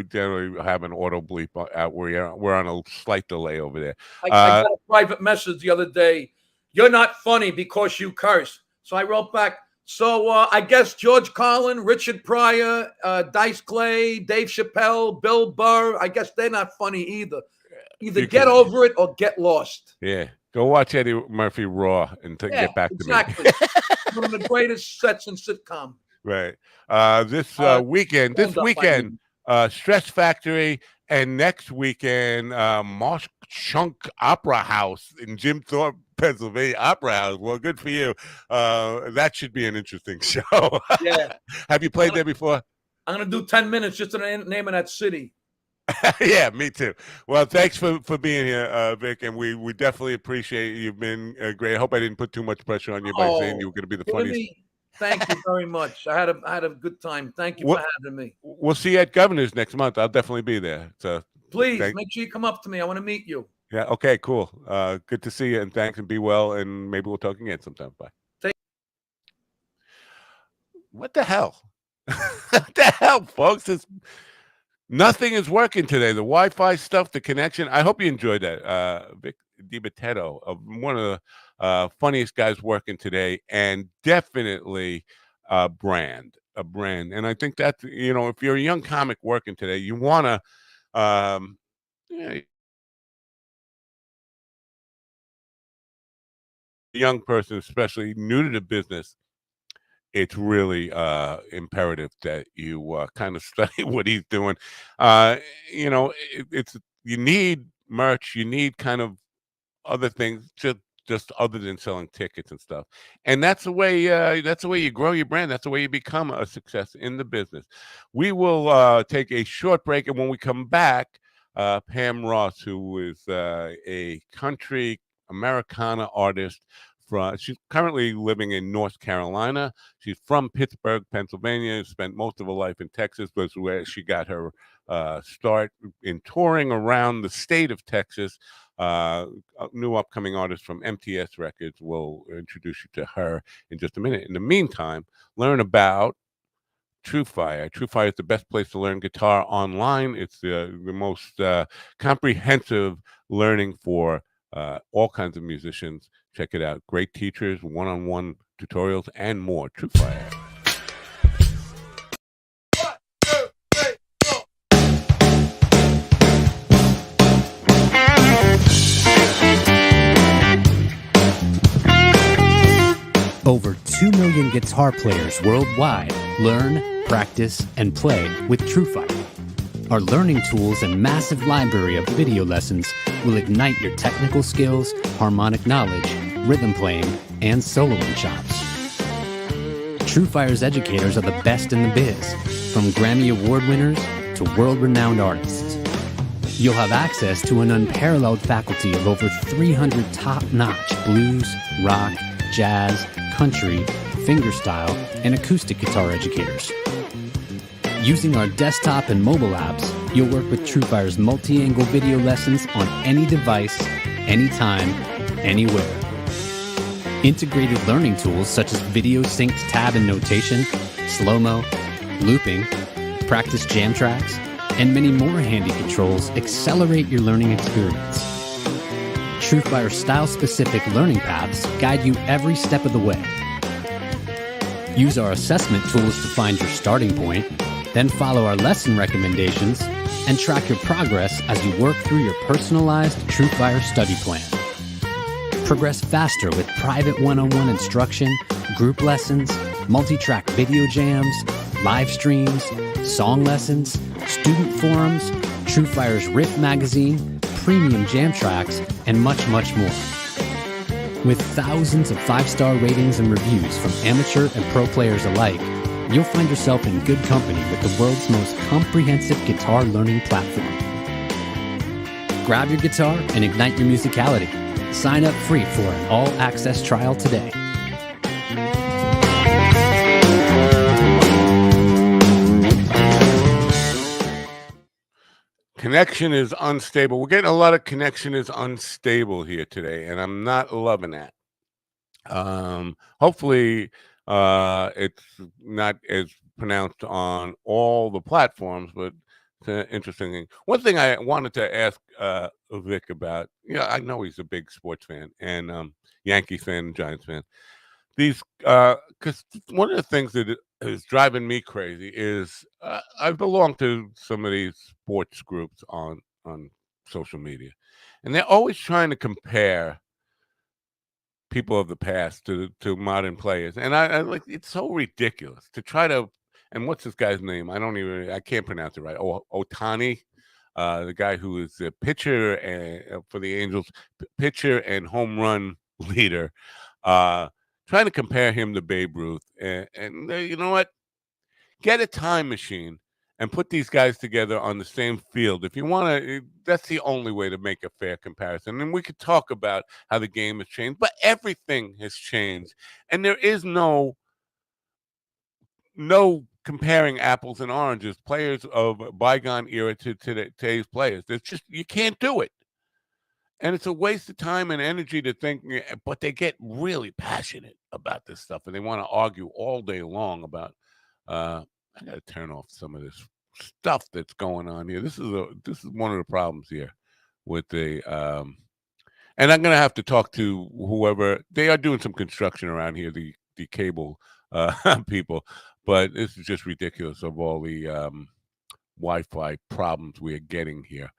generally have an auto bleep out. We're on a slight delay over there. I got a private message the other day. You're not funny because you curse. So I wrote back, So I guess George Carlin, Richard Pryor, Dice Clay, Dave Chappelle, Bill Burr. I guess they're not funny either. Either You get can, over it or get lost. yeah. Go watch Eddie Murphy Raw and Yeah, get back to me. exactly. One of the greatest sets in sitcom. Right. This weekend, Stand up, I mean. Stress Factory, and next weekend, Marsh Chunk Opera House in Jim Thorpe, Pennsylvania. Opera House. Well, good for you. That should be an interesting show. Yeah. Have you played there before? I'm going to do 10 minutes just to the name of that city. Yeah, me too. Well, thanks for being here, Vic, and we definitely appreciate you. You've been great. I hope I didn't put too much pressure on you by saying you were going to be the funniest. Thank you very much. I had a good time. Thank you for having me. We'll see you at Governor's next month. I'll definitely be there. So please make sure you come up to me. I want to meet you. Yeah. Okay. Cool. Good to see you, and thanks, and be well, and maybe we'll talk again sometime. Bye. What the hell? What the hell, folks? Nothing is working today. The Wi-Fi stuff, the connection. I hope you enjoyed that. Vic DiBattista, one of the funniest guys working today, and definitely a brand. And I think that, if you're a young comic working today, you want to, young person, especially new to the business, it's really imperative that you kind of study what he's doing. You need merch, you need kind of other things, just other than selling tickets and stuff. And that's the way you grow your brand. That's the way you become a success in the business. We will take a short break, and when we come back, Pam Ross, who is a country Americana artist. She's currently living in North Carolina. She's from Pittsburgh, Pennsylvania. Spent most of her life in Texas, was where she got her start in touring around the state of Texas. A new upcoming artist from MTS Records. Will introduce you to her in just a minute. In the meantime, learn about TrueFire. TrueFire is the best place to learn guitar online. It's the most comprehensive learning for all kinds of musicians. Check it out. Great teachers, one-on-one tutorials, and more. TrueFire. Over 2 million guitar players worldwide learn, practice, and play with TrueFire. Our learning tools and massive library of video lessons will ignite your technical skills, harmonic knowledge, rhythm playing, and soloing chops. TrueFire's educators are the best in the biz, from Grammy Award winners to world-renowned artists. You'll have access to an unparalleled faculty of over 300 top-notch blues, rock, jazz, country, fingerstyle, and acoustic guitar educators. Using our desktop and mobile apps, you'll work with TrueFire's multi-angle video lessons on any device, anytime, anywhere. Integrated learning tools such as video synced tab and notation, slow-mo, looping, practice jam tracks, and many more handy controls accelerate your learning experience. TrueFire style-specific learning paths guide you every step of the way. Use our assessment tools to find your starting point, then follow our lesson recommendations and track your progress as you work through your personalized TrueFire study plan. Progress faster with private one-on-one instruction, group lessons, multi-track video jams, live streams, song lessons, student forums, TrueFire's Riff magazine, premium jam tracks, and much, much more. With thousands of 5-star ratings and reviews from amateur and pro players alike, you'll find yourself in good company with the world's most comprehensive guitar learning platform. Grab your guitar and ignite your musicality. Sign up free for an all-access trial today. Connection is unstable. We're getting a lot of connection is unstable here today, and I'm not loving that. Hopefully, it's not as pronounced on all the platforms, but it's an interesting thing. One thing I wanted to ask Vic about, I know he's a big sports fan and Yankees fan, Giants fan. These because one of the things that is driving me crazy is I belong to some of these sports groups on social media, and they're always trying to compare people of the past to modern players, and I like it's so ridiculous to try to. And what's this guy's name? I can't pronounce it right. Otani, the guy who is the pitcher and for the Angels, pitcher and home run leader. Uh, Trying to compare him to Babe Ruth, and you know what? Get a time machine and put these guys together on the same field. If you want to, that's the only way to make a fair comparison. And we could talk about how the game has changed, but everything has changed, and there is no comparing apples and oranges. Players of bygone era to today's players. There's just you can't do it. And it's a waste of time and energy to think, but they get really passionate about this stuff and they want to argue all day long about. I got to turn off some of this stuff that's going on here. This is one of the problems here with the. And I'm gonna have to talk to whoever they are doing some construction around here. The cable people, but this is just ridiculous of all the Wi-Fi problems we are getting here.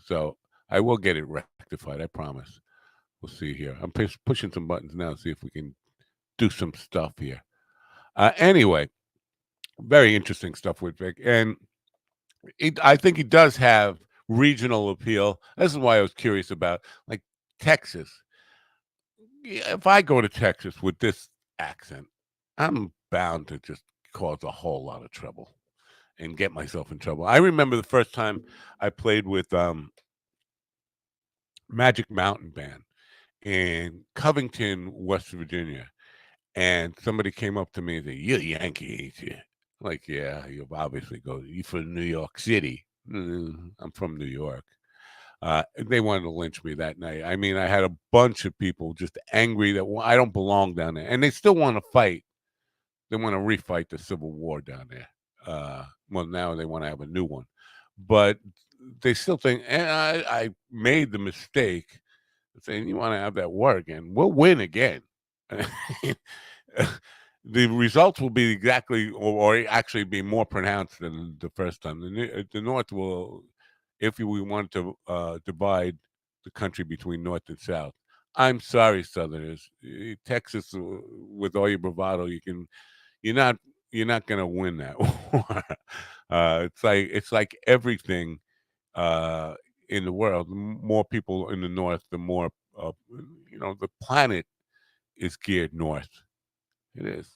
So I will get it rectified. I promise. We'll see here. I'm pushing some buttons now to see if we can do some stuff here. Anyway, very interesting stuff with Vic, and I think he does have regional appeal. This is why I was curious about like Texas. If I go to Texas with this accent, I'm bound to just cause a whole lot of trouble and get myself in trouble. I remember the first time I played with Magic Mountain Band in Covington, West Virginia, and somebody came up to me and said, "You're a Yankee, ain't you?" Like, yeah, you obviously go. You from New York City? I'm from New York. They wanted to lynch me that night. I mean, I had a bunch of people just angry that I don't belong down there, and they still want to fight. They want to refight the Civil War down there. Well, now they want to have a new one, but they still think. And I made the mistake of saying, "You want to have that war again? We'll win again." The results will be exactly, or actually be more pronounced than the first time. The North will, if we want to divide the country between North and South. I'm sorry, Southerners. Texas, with all your bravado, you're not you're not going to win that war. It's like everything in the world. The more people in the North, the more the planet is geared north. It is.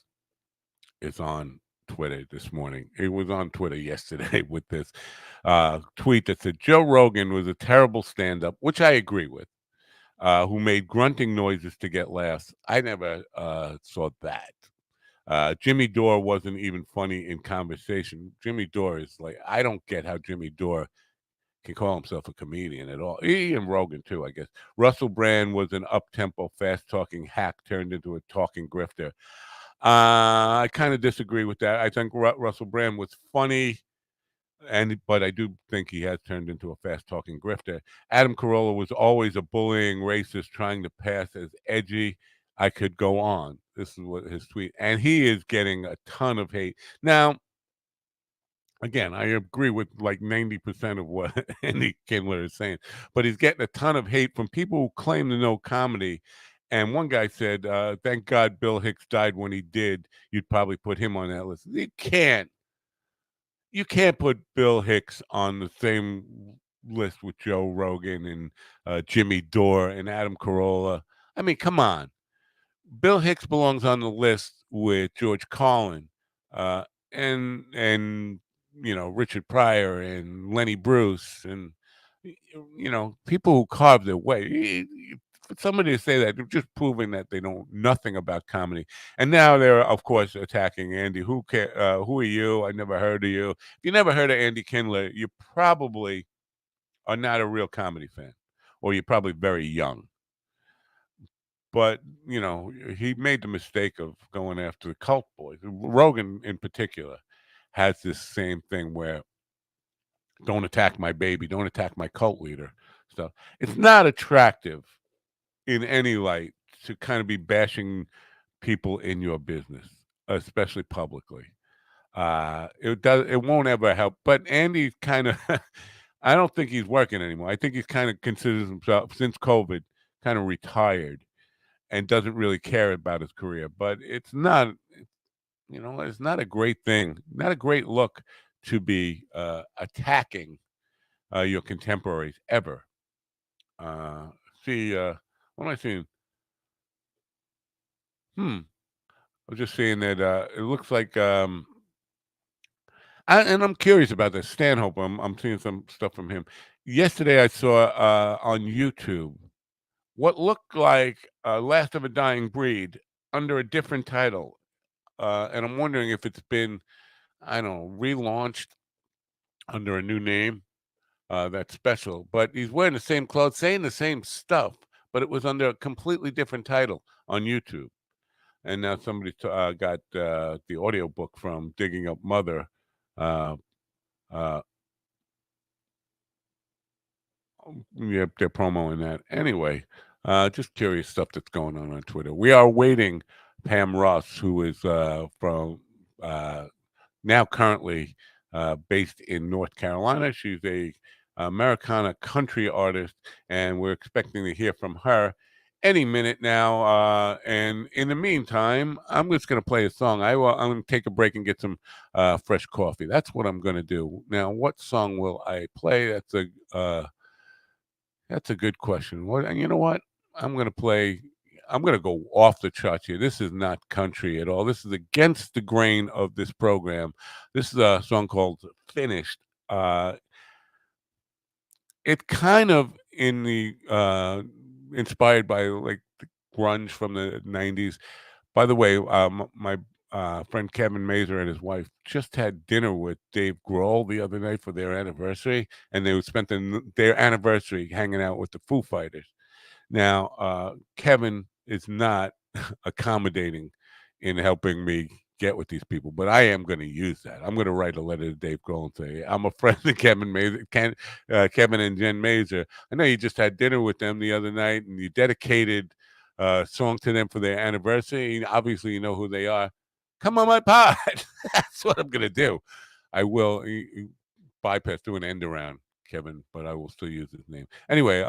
It's on Twitter this morning. It was on Twitter yesterday with this tweet that said Joe Rogan was a terrible stand-up, which I agree with, who made grunting noises to get laughs. I never saw that. Jimmy Dore wasn't even funny in conversation. Jimmy Dore is like, I don't get how Jimmy Dore can call himself a comedian at all. He and Rogan too, I guess. Russell Brand was an up-tempo, fast-talking hack turned into a talking grifter. I kind of disagree with that. I think Russell Brand was funny, but I do think he has turned into a fast-talking grifter. Adam Carolla was always a bullying racist trying to pass as edgy. I could go on. This is what his tweet, and he is getting a ton of hate now. Again, I agree with like 90% of what Andy Kindler is saying, but he's getting a ton of hate from people who claim to know comedy. And one guy said, "Thank God Bill Hicks died when he did. You'd probably put him on that list." You can't put Bill Hicks on the same list with Joe Rogan and Jimmy Dore and Adam Carolla. I mean, come on. Bill Hicks belongs on the list with George Carlin, uh, and Richard Pryor and Lenny Bruce and people who carve their way. For somebody to say that, they're just proving that they know nothing about comedy. And now they're, of course, attacking Andy. Who are you? I never heard of you. If you never heard of Andy Kindler, you probably are not a real comedy fan, or you're probably very young. But he made the mistake of going after the cult boys. Rogan, in particular, has this same thing where don't attack my baby, don't attack my cult leader stuff. It's not attractive in any light to kind of be bashing people in your business, especially publicly. It won't ever help. But Andy kind of, I don't think he's working anymore. I think he's kind of considers himself, since COVID, kind of retired and doesn't really care about his career. But it's not, it's not a great thing, not a great look to be attacking your contemporaries ever. What am I seeing? I was just seeing that it looks like, and I'm curious about this. Stanhope, I'm seeing some stuff from him. Yesterday, I saw on YouTube what looked like Last of a Dying Breed under a different title. And I'm wondering if it's been, I don't know, relaunched under a new name. That's special. But he's wearing the same clothes, saying the same stuff, but it was under a completely different title on YouTube. And now somebody got the audiobook from Digging Up Mother. Yep, they're promoting that. Anyway, just curious stuff that's going on Twitter. We are waiting Pam Ross, who is from now currently based in North Carolina. She's a Americana country artist, and we're expecting to hear from her any minute now. And in the meantime, I'm just going to play a song. I'm going to take a break and get some fresh coffee. That's what I'm going to do. Now, what song will I play? That's a good question. And you know what? I'm going to go off the charts here. This is not country at all. This is against the grain of this program. This is a song called Finished. It's kind of in the inspired by like the grunge from the 90s. By the way, my friend Kevin Mazur and his wife just had dinner with Dave Grohl the other night for their anniversary, and they spent their anniversary hanging out with the Foo Fighters. Now, Kevin is not accommodating in helping me get with these people, but I am going to use that. I'm going to write a letter to Dave Grohl and say, I'm a friend of Kevin and Jen Mazur. I know you just had dinner with them the other night, and you dedicated a song to them for their anniversary. Obviously, you know who they are. Come on my pod. That's what I'm going to do. I will bypass, do an end around Kevin, but I will still use his name. Anyway,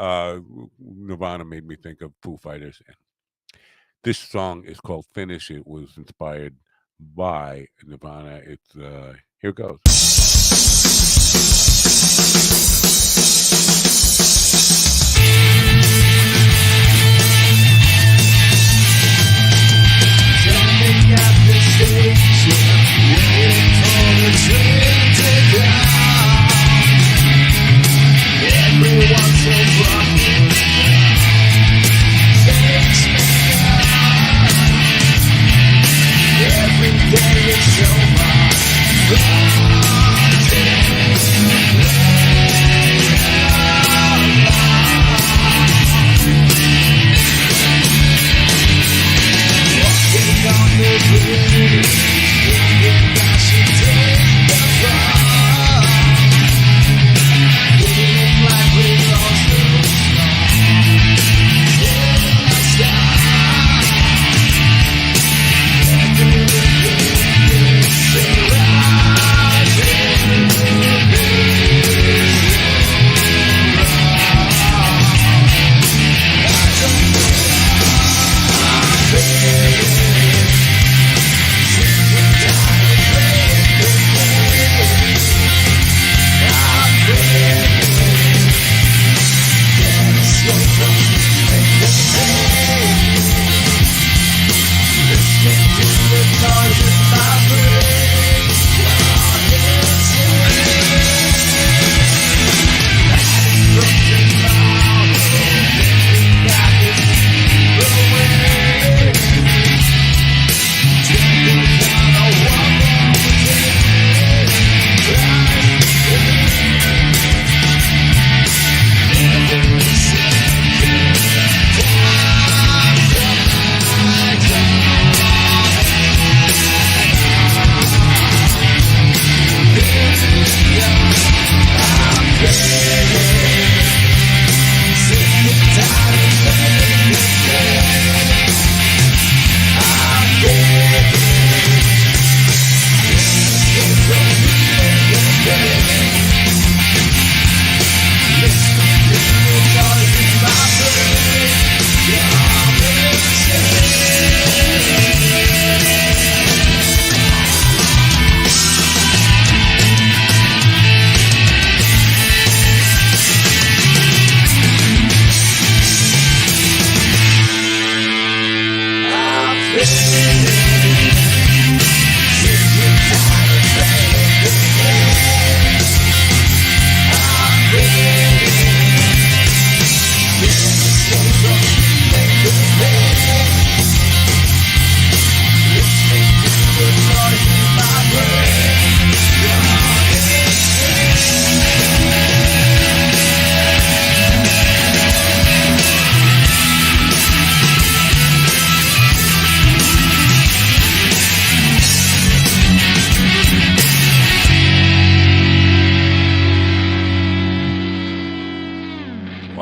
Nirvana made me think of Foo Fighters. This song is called Finish. It was inspired by Nirvana. It's here goes. Every day it's over.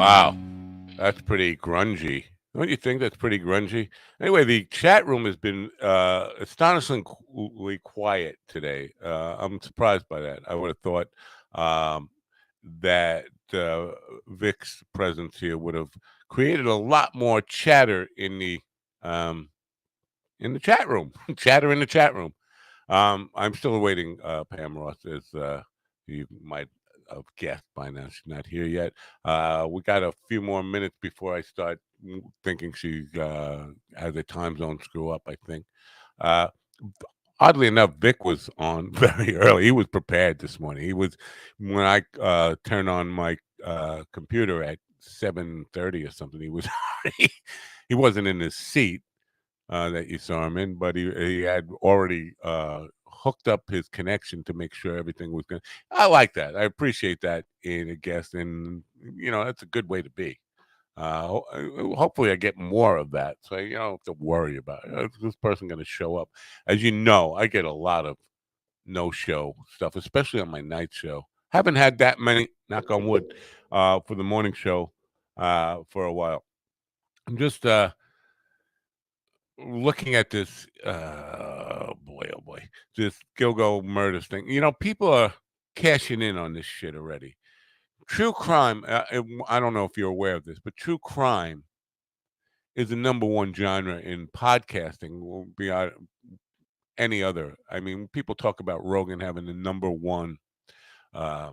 Wow, that's pretty grungy. Don't you think that's pretty grungy? Anyway, the chat room has been astonishingly quiet today. I'm surprised by that. I would have thought um, that Vic's presence here would have created a lot more chatter um, in the chat room. Chatter in the chat room. I'm still awaiting Pam Ross, as you might have guessed by now. She's not here yet. We got a few more minutes before I start thinking she has a time zone screw up, I think. Uh, Oddly enough, Vic was on very early. He was prepared this morning. He was, when I turned on my computer at 7:30 or something, he was he wasn't in his seat that you saw him in, but he had already hooked up his connection to make sure everything was good. I like that. I appreciate that in a guest, and that's a good way to be. Hopefully, I get more of that, so you don't have to worry about it. Is this person going to show up? As you know, I get a lot of no-show stuff, especially on my night show. Haven't had that many, knock on wood, for the morning show for a while. I'm just looking at this, oh boy, this Gilgo murders thing. People are cashing in on this shit already. True crime. I don't know if you're aware of this, but true crime is the number one genre in podcasting. Will be any other. I mean, people talk about Rogan having the number one uh,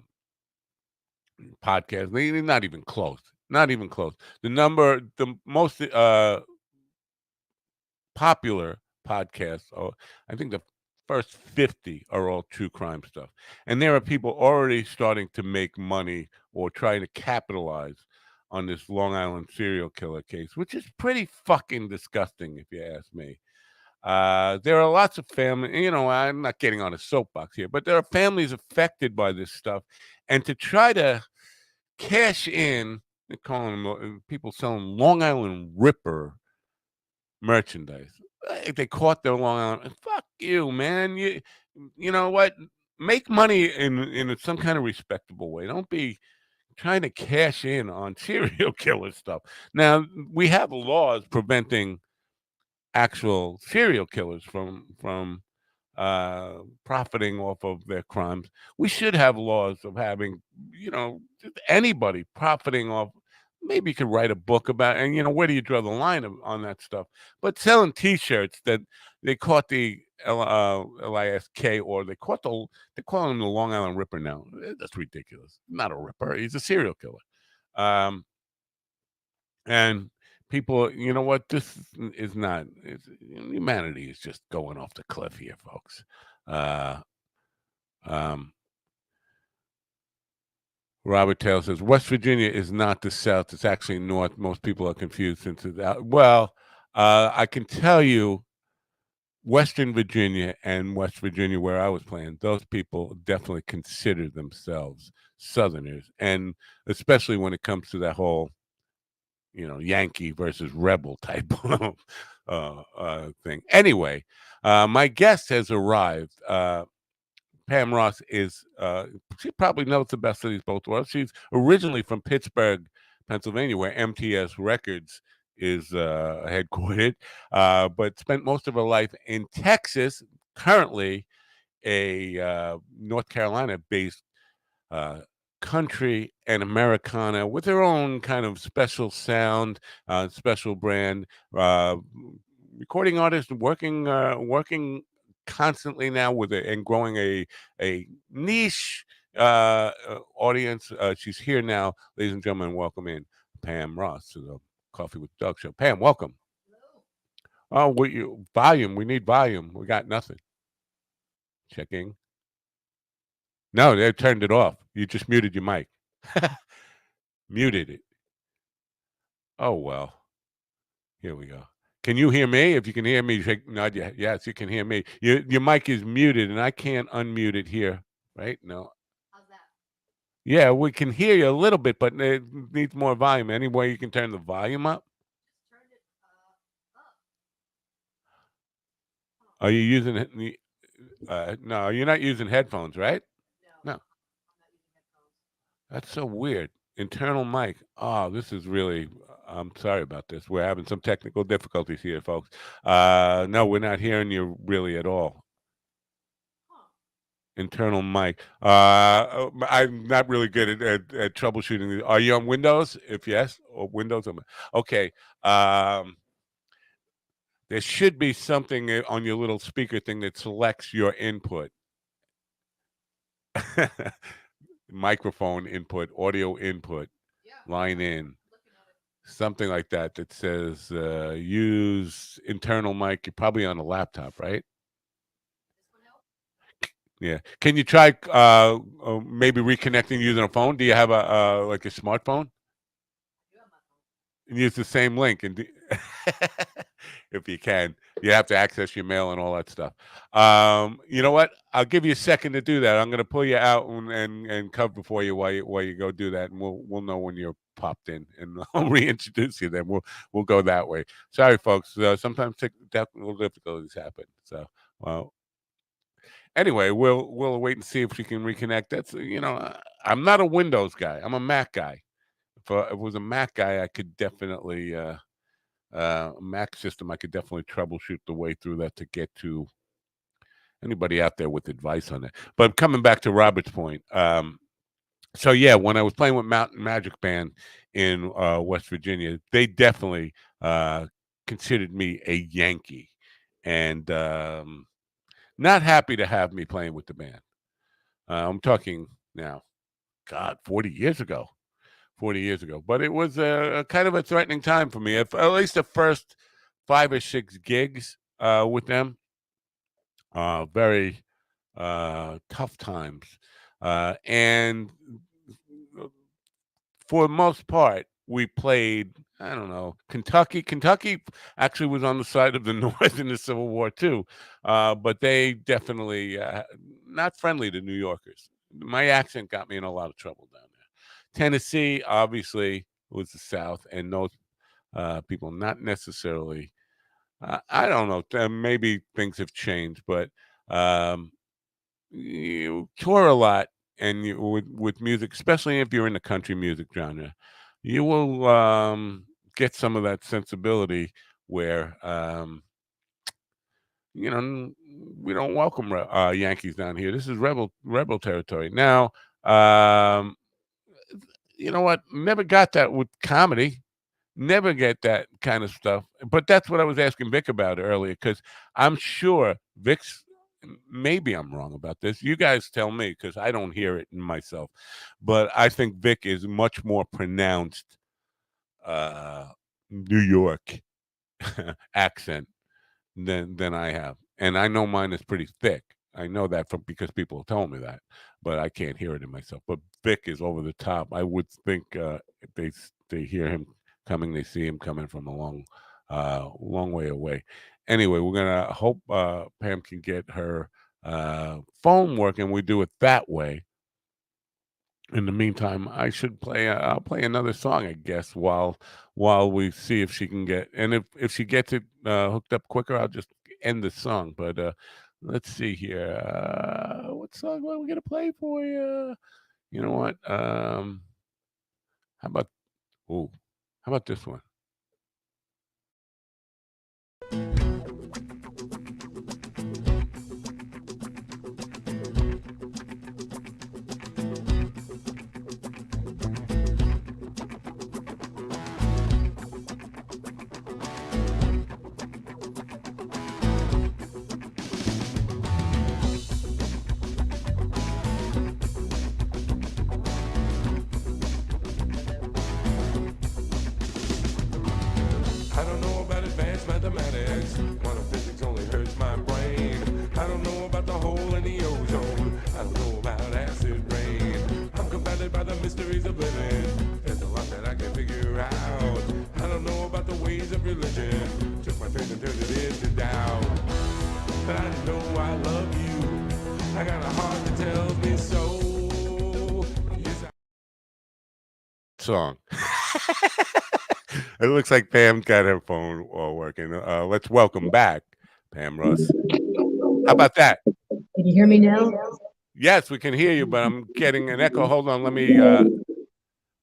podcast. Not even close. Not even close. The most popular podcasts. Oh, I think the first 50 are all true crime stuff. And there are people already starting to make money or trying to capitalize on this Long Island serial killer case, which is pretty fucking disgusting, if you ask me. There are lots of family, I'm not getting on a soapbox here, but there are families affected by this stuff. And to try to cash in, they're calling them people selling Long Island Ripper merchandise. They caught their Long Island. Fuck you, man. You know what? Make money in some kind of respectable way. Don't be trying to cash in on serial killer stuff. Now we have laws preventing actual serial killers from profiting off of their crimes. We should have laws of having, anybody profiting off. Maybe you could write a book about, and where do you draw the line on that stuff? But selling T-shirts that they caught the LISK, or they calling him the Long Island Ripper now. That's ridiculous. Not a ripper. He's a serial killer. And people, you know what? This is not. Humanity is just going off the cliff here, folks. Uh, um, Robert Taylor says West Virginia is not the South; it's actually North. Most people are confused since it's out. Well, I can tell you, Western Virginia and West Virginia, where I was playing, those people definitely consider themselves Southerners, and especially when it comes to that whole, Yankee versus rebel type of thing. Anyway, my guest has arrived. Pam Ross is, she probably knows the best of these both worlds. She's originally from Pittsburgh, Pennsylvania, where MTS Records is headquartered, but spent most of her life in Texas, currently a North Carolina-based uh, country and Americana with their own kind of special sound, special brand. Recording artist, working constantly now with it and growing a niche audience. She's here now, ladies and gentlemen. Welcome in Pam Ross to the Coffee with Doug show. Pam, welcome. Oh, volume? We need volume. We got nothing. Checking. No, they turned it off. You just muted your mic. Muted it. Oh well. Here we go. Can you hear me? If you can hear me, nod your yes, you can hear me. Your mic is muted, and I can't unmute it here. Right? No. How's that? Yeah, we can hear you a little bit, but it needs more volume. Any way you can turn the volume up? Just turn it up. Are you using it? No, you're not using headphones, right? No. I'm not using headphones. That's so weird. Internal mic. Oh, this is really. I'm sorry about this. We're having some technical difficulties here, folks. No, we're not hearing you really at all. Internal mic. I'm not really good at troubleshooting. Are you on Windows? If yes, or Windows. Okay. Um, there should be something on your little speaker thing that selects your input. Microphone input, audio input, line in, something like that that says use internal mic. You're probably on a laptop, right? Yeah. Can you try maybe reconnecting using a phone? Do you have a like a smartphone? And use the same link and if you can, you have to access your mail and all that stuff. You know what? I'll give you a second to do that. I'm going to pull you out and cover for you while you go do that, and we'll know when you're popped in, and I'll reintroduce you. Then we'll go that way. Sorry, folks. Sometimes technical difficulties happen. So, well, anyway, we'll wait and see if we can reconnect. That's I'm not a Windows guy. I'm a Mac guy. If it was a Mac guy, I could definitely Mac system. I could definitely troubleshoot the way through that to get to anybody out there with advice on it. But coming back to Robert's point, so yeah, when I was playing with Mountain Magic Band in West Virginia, they definitely considered me a Yankee, and not happy to have me playing with the band. I'm talking now, God, 40 years ago. 40 years ago, but it was a kind of a threatening time for me. At least the first 5 or 6 gigs with them, very tough times, and for the most part, we played. I don't know, Kentucky. Kentucky actually was on the side of the North in the Civil War too, but they definitely not friendly to New Yorkers. My accent got me in a lot of trouble down there. Tennessee, obviously, was the South, and those people not necessarily. I don't know. Maybe things have changed, but you tour a lot, and with music, especially if you're in the country music genre, you will get some of that sensibility where we don't welcome Yankees down here. This is rebel territory. Now, you know what? Never got that with comedy. Never get that kind of stuff. But that's what I was asking Vic about earlier, because I'm sure Vic's. Maybe I'm wrong about this. You guys tell me, because I don't hear it in myself. But I think Vic is much more pronounced New York accent than I have, and I know mine is pretty thick. I know that because people told me that, but I can't hear it in myself. But Vic is over the top. I would think if they hear him coming, they see him coming from a long way away. Anyway, we're gonna hope Pam can get her phone working. We do it that way. In the meantime, I should play. I'll play another song, I guess, while we see if she can get. And if she gets it hooked up quicker, I'll just end the song. But let's see here. What song are we gonna play for you? You know what? How about? Oh, how about this one? I don't know about advanced mathematics. Quantum physics only hurts my brain. I don't know about the hole in the ozone. I don't know about acid rain. I'm confounded by the mysteries of living. There's a lot that I can't figure out. I don't know about the ways of religion. Took my faith and turned it into doubt. But I know I love you. I got a heart that tells me so. Yes, Song. It looks like Pam got her phone all working. Let's welcome back Pam Russ. How about that? Can you hear me now? Yes, we can hear you, but I'm getting an echo. Hold on, let me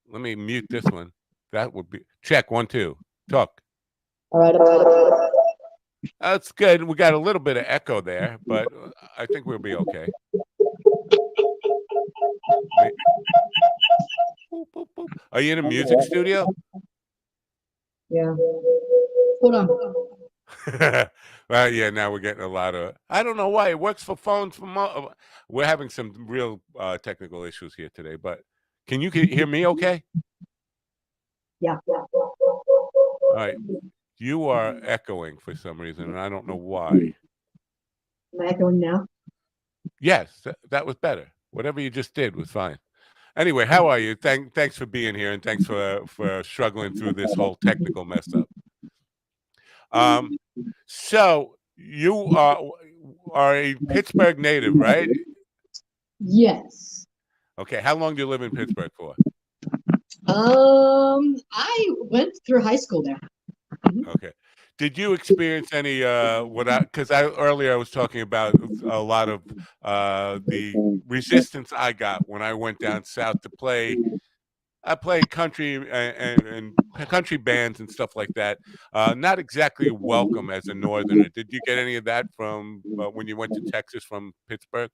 Let me mute this one. That would be check 1 2. Talk. All right. That's good. We got a little bit of echo there, but I think we'll be okay. Ma- Boop, boop, boop. Are you in a music studio? Yeah. Hold on. Well, yeah. Now we're getting a lot of. I don't know why it works for phones. We're having some real technical issues here today. But can you hear me? Okay. Yeah. All right. You are echoing for some reason, and I don't know why. Am I echoing now? Yes, that was better. Whatever you just did was fine. Anyway, how are you? Thanks for being here, and thanks for struggling through this whole technical mess up. So you are a Pittsburgh native, right? Yes. Okay. How long do you live in Pittsburgh for? I went through high school there. Okay. Did you experience any because I earlier I was talking about a lot of the resistance I got when I went down south to play. I played country and country bands and stuff like that. Not exactly welcome as a northerner. Did you get any of that from when you went to Texas from Pittsburgh?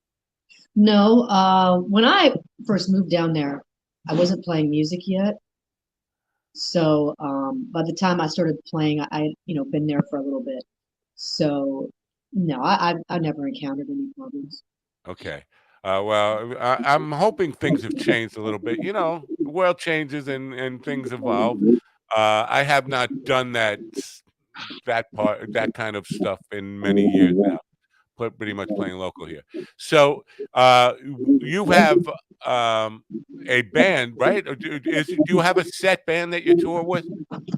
No, when I first moved down there, I wasn't playing music yet. So by the time I started playing, I been there for a little bit. So no, I never encountered any problems. Okay. Well, I'm hoping things have changed a little bit. You know, the world changes and things evolve. I have not done that kind of stuff in many years now. Pretty much playing local here. So you have a band, right? Or do you have a set band that you tour with?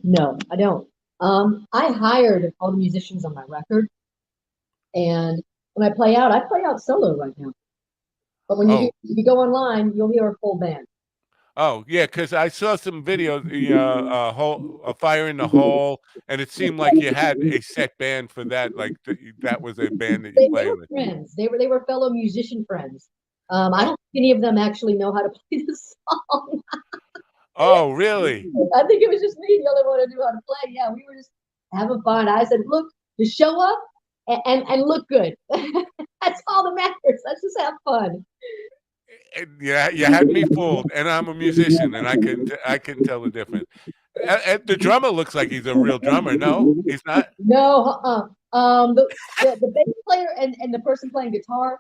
No, I don't. I hired all the musicians on my record, and when I play out solo right now. But when Oh, if you go online, you'll hear a full band. oh, yeah, because I saw some videos, a fire in the hole, and it seemed like you had a set band for that. Like that was a band that you They played were with. friends. They were fellow musician friends. I Oh, don't think any of them actually know how to play the song. oh, really? I think it was just me, the only one who knew how to play. Yeah, we were just having fun. I said, look, just show up and look good. That's all that matters. Let's just have fun. Yeah, you had me fooled, and I'm a musician, and I can tell the difference. The drummer looks like he's a real drummer. No, he's not. No, the bass player and the person playing guitar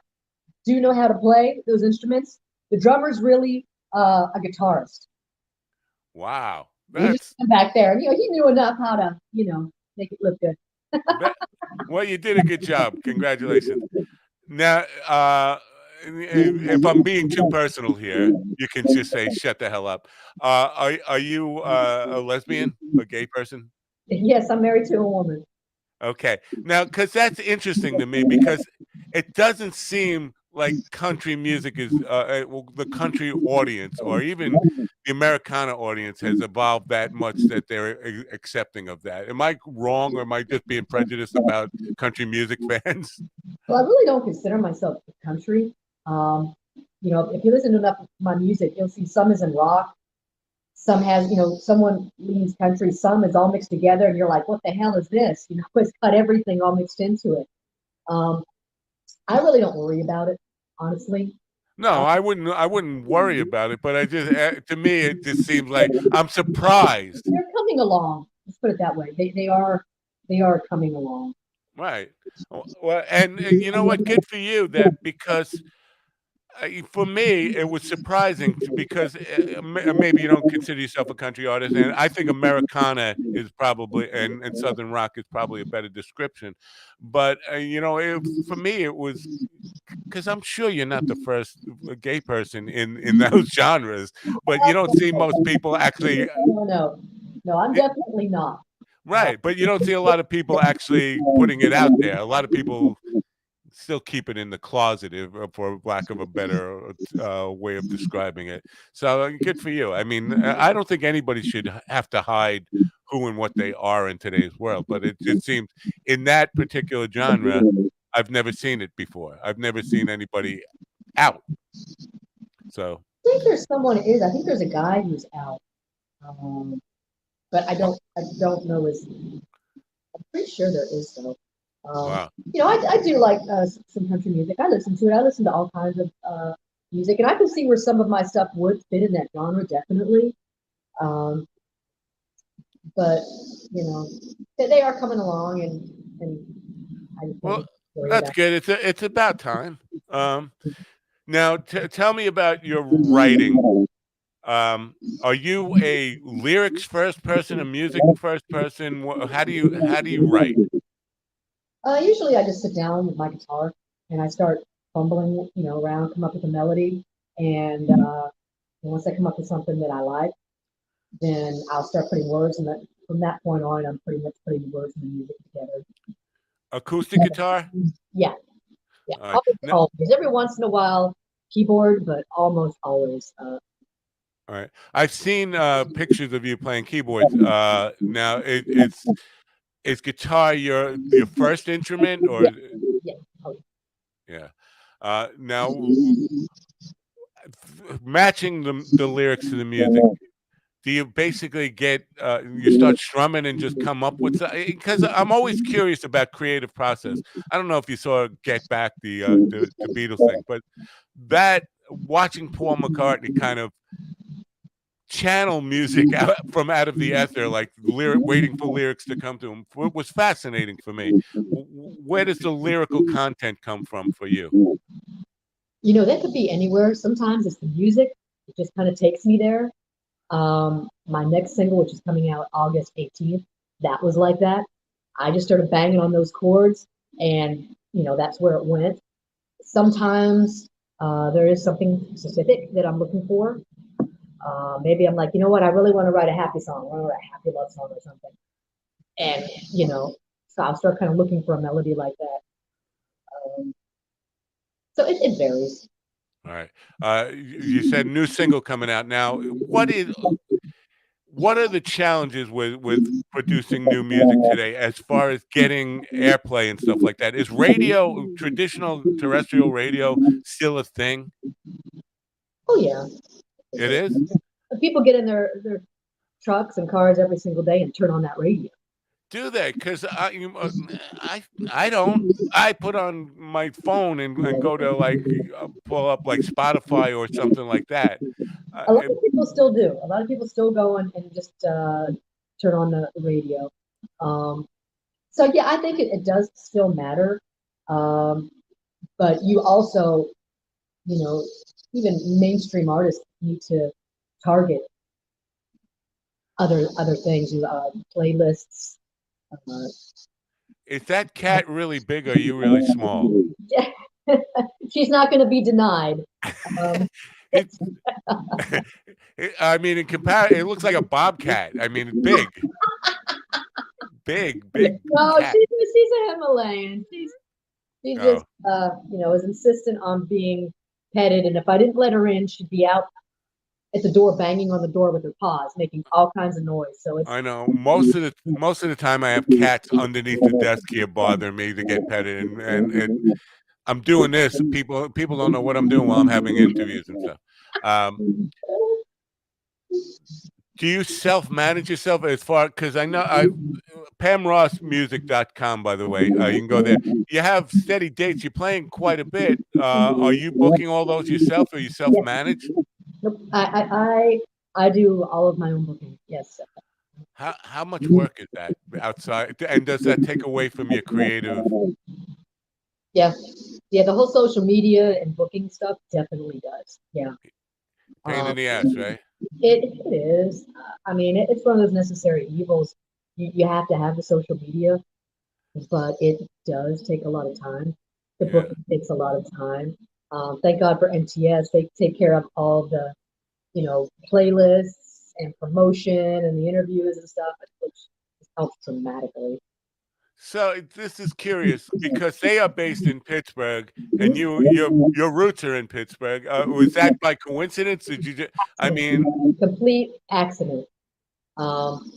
do know how to play those instruments. The drummer's really a guitarist. Wow, He just that's come back there, and he knew enough how to make it look good. that. Well, you did a good job. Congratulations. Now, if I'm being too personal here, you can just say shut the hell up. Are you a lesbian, a gay person? Yes, I'm married to a woman. Okay. Now, because that's interesting to me because it doesn't seem like country music is well, the country audience or even the Americana audience has evolved that much that they're accepting of that. Am I wrong or am I just being prejudiced about country music fans? Well, I really don't consider myself country. Um, if you listen to enough of my music, you'll see some is in rock, some has, someone leans country, some is all mixed together, and you're like, what the hell is this? It's got everything all mixed into it. I really don't worry about it, honestly. No, Uh, I wouldn't. I wouldn't worry about it. But I just, to me, it just seems like I'm surprised. they're coming along. Let's put it that way. They are coming along. Right. Well, and you know what? Good for you. That because for me, it was surprising because maybe you don't consider yourself a country artist, and I think Americana is probably and Southern rock is probably a better description. But for me, it was because I'm sure you're not the first gay person in those genres, but you don't see most people actually. No, I'm definitely not. Right, but you don't see a lot of people actually putting it out there. A lot of people still keep it in the closet, for lack of a better way of describing it. So good for you. I mean, I don't think anybody should have to hide who and what they are in today's world, but it just seems in that particular genre, I've never seen it before. I've never seen anybody out. So think there's someone is. I think there's a guy who's out, but I don't know his. I'm pretty sure there is though. Wow. I do like some country music. I listen to it. I listen to all kinds of music, and I can see where some of my stuff would fit in that genre, definitely. Um, but they are coming along, and I just want Well, to enjoy that's that. good. It's about time. Now tell me about your writing. Are you a lyrics first person, a music first person? How do you write? Usually, I just sit down with my guitar and I start fumbling, around, come up with a melody, and once I come up with something that I like, then I'll start putting words, and from that point on, I'm pretty much putting the words and the music together. Acoustic guitar? Yeah, yeah, All right. almost always. Every once in a while, keyboard, but almost always. All right. I've seen pictures of you playing keyboards. Now is guitar your first instrument or Yeah, yeah. Oh, yeah. Now matching the lyrics to the music. Do you basically get you start strumming and just come up with because I'm always curious about creative process. I don't know if you saw Get Back the Beatles thing, but that watching Paul McCartney kind of channel music from out of the ether, like waiting for lyrics to come to him, was fascinating for me. Where does the lyrical content come from for you? that could be anywhere. Sometimes it's the music; it just kind of takes me there. My next single, which is coming out August 18th, that was like that. I just started banging on those chords, and that's where it went. Sometimes there is something specific that I'm looking for. Maybe I'm like, you know what, I really want to write a happy song, I want to write a happy love song or something. And, so I'll start kind of looking for a melody like that. Um, so it varies. All right. You said new single coming out now. What are the challenges with producing new music today as far as getting airplay and stuff like that? Is radio, traditional terrestrial radio, still a thing? Oh, yeah. It is? People get in their trucks and cars every single day and turn on that radio. Do they? Because I don't. I put on my phone and go to pull up like Spotify or something like that. A lot Uh, of people still do. A lot of people still go and just turn on the radio. Um, so yeah, I think it does still matter. Um, but you also, you know, even mainstream artists need to target other things, playlists. Uh, is that cat really big or are you really small? she's not going to be denied. Um, It I mean, it looks like a bobcat. I mean, big, big no, cat. she's a Himalayan. She Oh, just is insistent on being petted, and if I didn't let her in, she'd be out at the door banging on the door with her paws, making all kinds of noise. So it's I know. Most of the time, I have cats underneath the desk here bothering me to get petted, I'm doing this. People don't know what I'm doing while I'm having interviews and stuff. Um, do you self-manage yourself as far? Because I know PamRossMusic.com, by the way. You can go there. You have steady dates. You're playing quite a bit. Are you booking all those yourself, or you yes. self-manage? Nope. I do all of my own booking. Yes. How much work is that outside? And does that take away from your creative Yeah. Yeah. The whole social media and booking stuff definitely does. Yeah. pain in Um, the ass, right? it is. I mean, it's one of those necessary evils. You have to have the social media, but it does take a lot of time. The Yeah. booking takes a lot of time. Thank God for MTS. They take care of all the, playlists and promotion and the interviews and stuff, which helps dramatically. So this is curious because they are based in Pittsburgh, and Mhm. your roots are in Pittsburgh. Was that by coincidence? Did you? I mean, Complete accident. Um,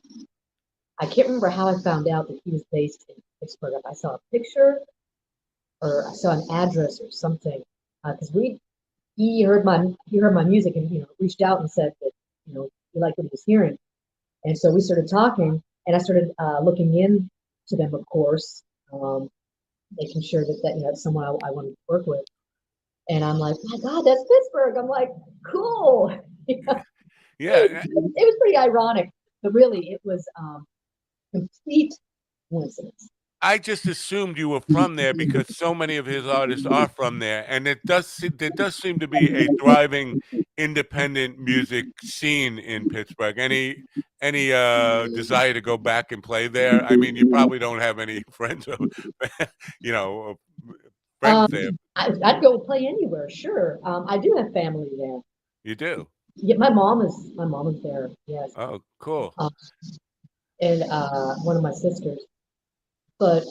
I can't remember how I found out that he was based in Pittsburgh. If I saw a picture or I saw an address or something, because we he heard my music and reached out and said that he liked what he was hearing, and so we started talking, and I started looking into them, of course, um, making sure that it's someone I wanted to work with, and I'm like, my God, that's Pittsburgh. I'm like, cool. Yeah, It was pretty ironic, but really it was complete coincidence. I just assumed you were from there because so many of his artists are from there, and there does seem to be a thriving independent music scene in Pittsburgh. Any desire to go back and play there? I mean, you probably don't have any friends of, you know, friends Um, there. I'd go play anywhere, sure. I do have family there. You do? Yeah, my mom is there. Yes, Oh, cool. um, and one of my sisters. But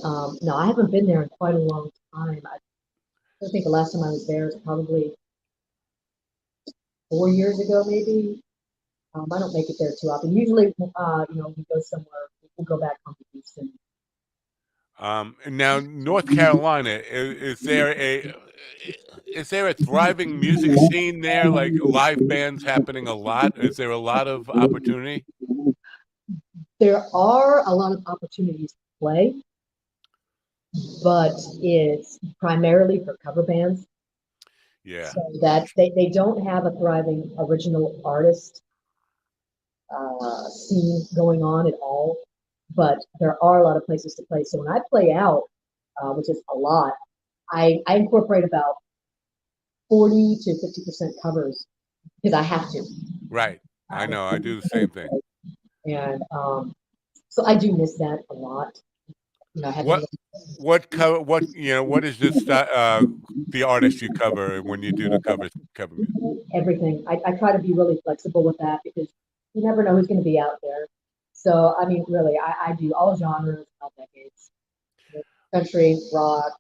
no, I haven't been there in quite a long time. I think the last time I was there was probably 4 years ago, maybe. I don't make it there too often. Usually, we go somewhere. We'll go back home to Houston. Now, North Carolina, is there a thriving music scene there? Like live bands happening a lot? Is there a lot of opportunity? There are a lot of opportunities to play, but it's primarily for cover bands. Yeah, So that they don't have a thriving original artist scene going on at all. But there are a lot of places to play. So when I play out, which is a lot, I incorporate about 40 to 50% covers because I have to. right. I know. I do the same thing. And so I do miss that a lot. What Having what is the artist you cover when you do the cover music? everything. I try to be really flexible with that because you never know who's going to be out there. So, I mean, really, I do all genres, all decades, country, rock,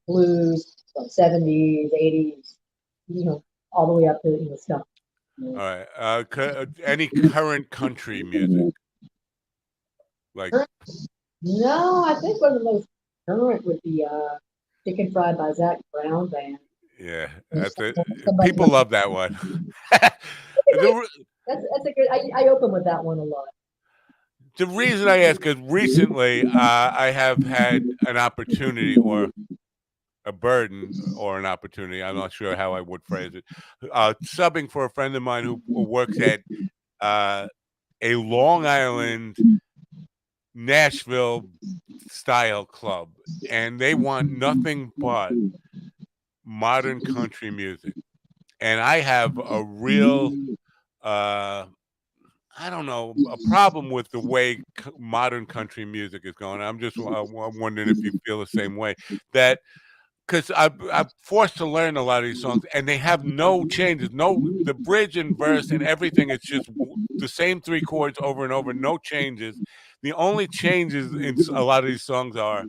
blues, from 70s, 80s, all the way up to, stuff. All right. Any current country music? Like, No, I think one of the most current would be Chicken Fried by Zach Brown Band. yeah, And that's it. somebody People love that one. The, that's a good. I open with that one a lot. the reason I ask is recently I have had an opportunity or a burden or an opportunity. I'm not sure how I would phrase it. Subbing for a friend of mine who works at uh, a Long Island, Nashville style club, and they want nothing but modern country music. And I have a real, uh, I don't know, a problem with the way modern country music is going. I'm just wondering if you feel the same way. That because I'm forced to learn a lot of these songs, and they have no changes, the bridge and verse and everything. It's just the same three chords over and over, no changes. The only changes in a lot of these songs are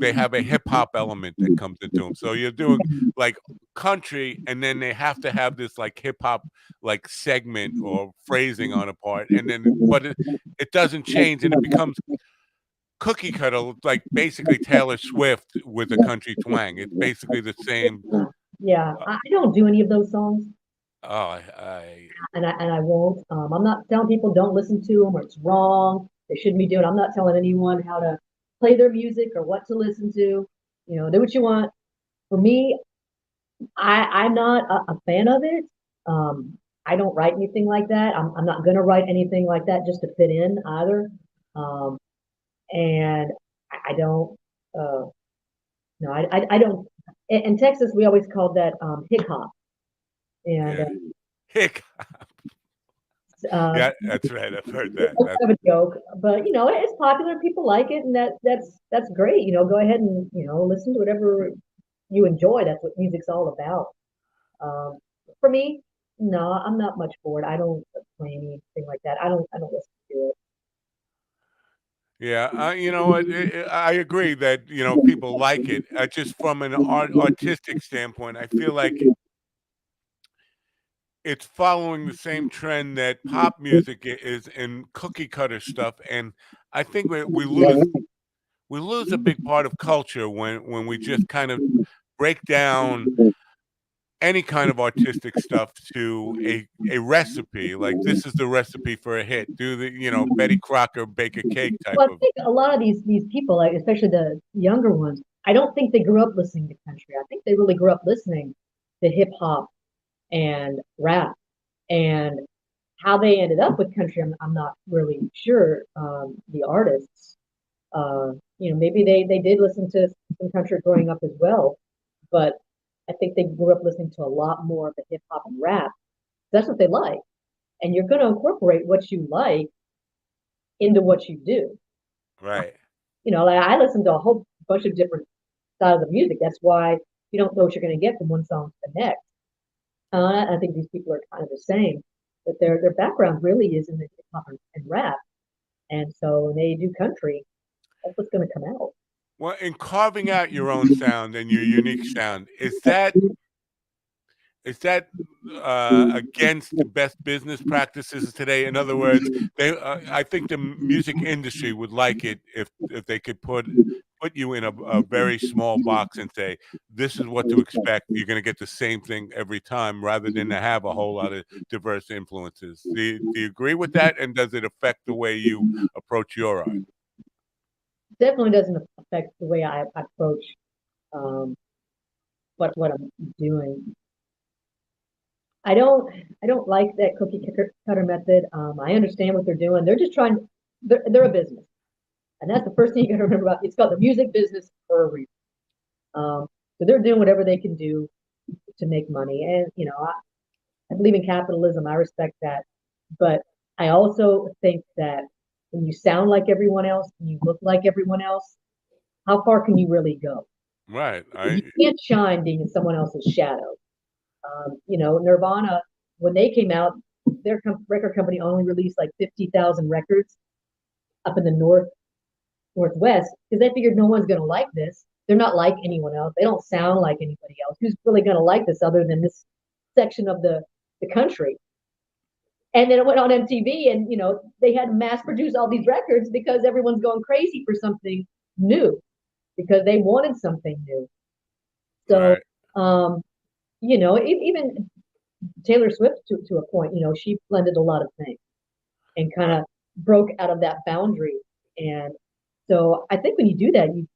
they have a hip hop element that comes into them. So you're doing like country, and then they have to have this like hip hop like segment or phrasing on a part, and then it doesn't change, and it becomes cookie cutter, like basically Taylor Swift with a country twang. It's basically the same. Yeah, I don't do any of those songs, Oh, and I won't. I'm not telling people don't listen to them or it's wrong. They shouldn't be doing. I'm not telling anyone how to play their music or what to listen to. Do what you want. For me, I'm not a fan of it. I don't write anything like that. I'm not going to write anything like that just to fit in either. Um, and I don't. No, I don't. In Texas, we always called that hip hop, and yeah. Hick. uh, Yeah, that's right. I've heard that. it's kind of a joke, but it's popular. People like it, and that's great. Go ahead and listen to whatever you enjoy. That's what music's all about. For me, no, I'm not much for it. I don't play anything like that. I don't listen to it. Yeah, you know what? I agree that people like it. Just from an artistic standpoint, I feel like it's following the same trend that pop music is in cookie cutter stuff, and I think we lose a big part of culture when we just kind of break down any kind of artistic stuff to a recipe, like this is the recipe for a hit. Do the, Betty Crocker bake a cake type Well, I of. think a lot of these people, like especially the younger ones, I don't think they grew up listening to country. I think they really grew up listening to hip hop and rap, and how they ended up with country. I'm not really sure. The artists, maybe they did listen to some country growing up as well, but I think they grew up listening to a lot more of the hip hop and rap. That's what they like, and you're going to incorporate what you like into what you do. Right. Like I listen to a whole bunch of different styles of music. That's why you don't know what you're going to get from one song to the next. I think these people are kind of the same, but their background really is in the hip hop and rap, and so when they do country, that's what's going to come out. Well, in carving out your own sound and your unique sound, is that against the best business practices today? In other words, I think the music industry would like it if they could put you in a very small box and say, this is what to expect. You're going to get the same thing every time, rather than to have a whole lot of diverse influences. Do you agree with that? And does it affect the way you approach your art? Definitely doesn't affect the way I approach um, what I'm doing. I don't like that cookie cutter method. I understand what they're doing. They're just trying. They're a business, and that's the first thing you got to remember about. It's called the music business for a reason. So they're doing whatever they can do to make money, and I believe in capitalism. I respect that, but I also think that when you sound like everyone else, and you look like everyone else, how far can you really go? Right. You can't shine being in someone else's shadow. Nirvana, when they came out, their record company only released like 50,000 records up in the northwest because they figured no one's going to like this. They're not like anyone else. They don't sound like anybody else. Who's really going to like this other than this section of the country? And then it went on MTV, and they had to mass produce all these records because everyone's going crazy for something new because they wanted something new. So, Right. even Taylor Swift to a point, she blended a lot of things and kind Right. of broke out of that boundary. And so I think when you do that, you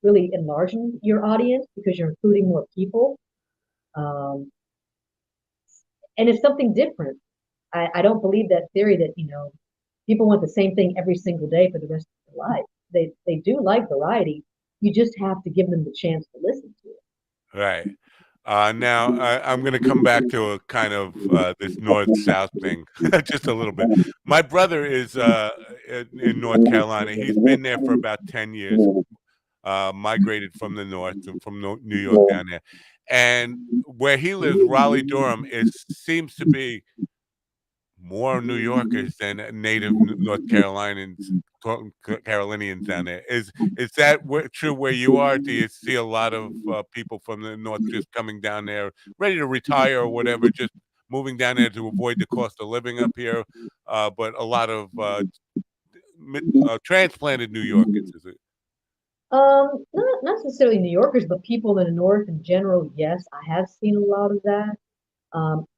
really enlarge your audience because you're including more people. Um, and it's something different. I don't believe that theory that, people want the same thing every single day for the rest of their life. They do like variety. You just have to give them the chance to listen to it. Right. Now, I'm going to come back to a kind of this north-south thing just a little bit. My brother is in North Carolina. He's been there for about 10 years, migrated from the north, from New York down there. And where he lives, Raleigh, Durham, seems to be more New Yorkers than native North Carolinians down there. Is that true where you are? Do you see a lot of people from the north just coming down there, ready to retire or whatever, just moving down there to avoid the cost of living up here? But a lot of transplanted New Yorkers. Is it? Not necessarily New Yorkers, but people in the North in general. Yes, I have seen a lot of that.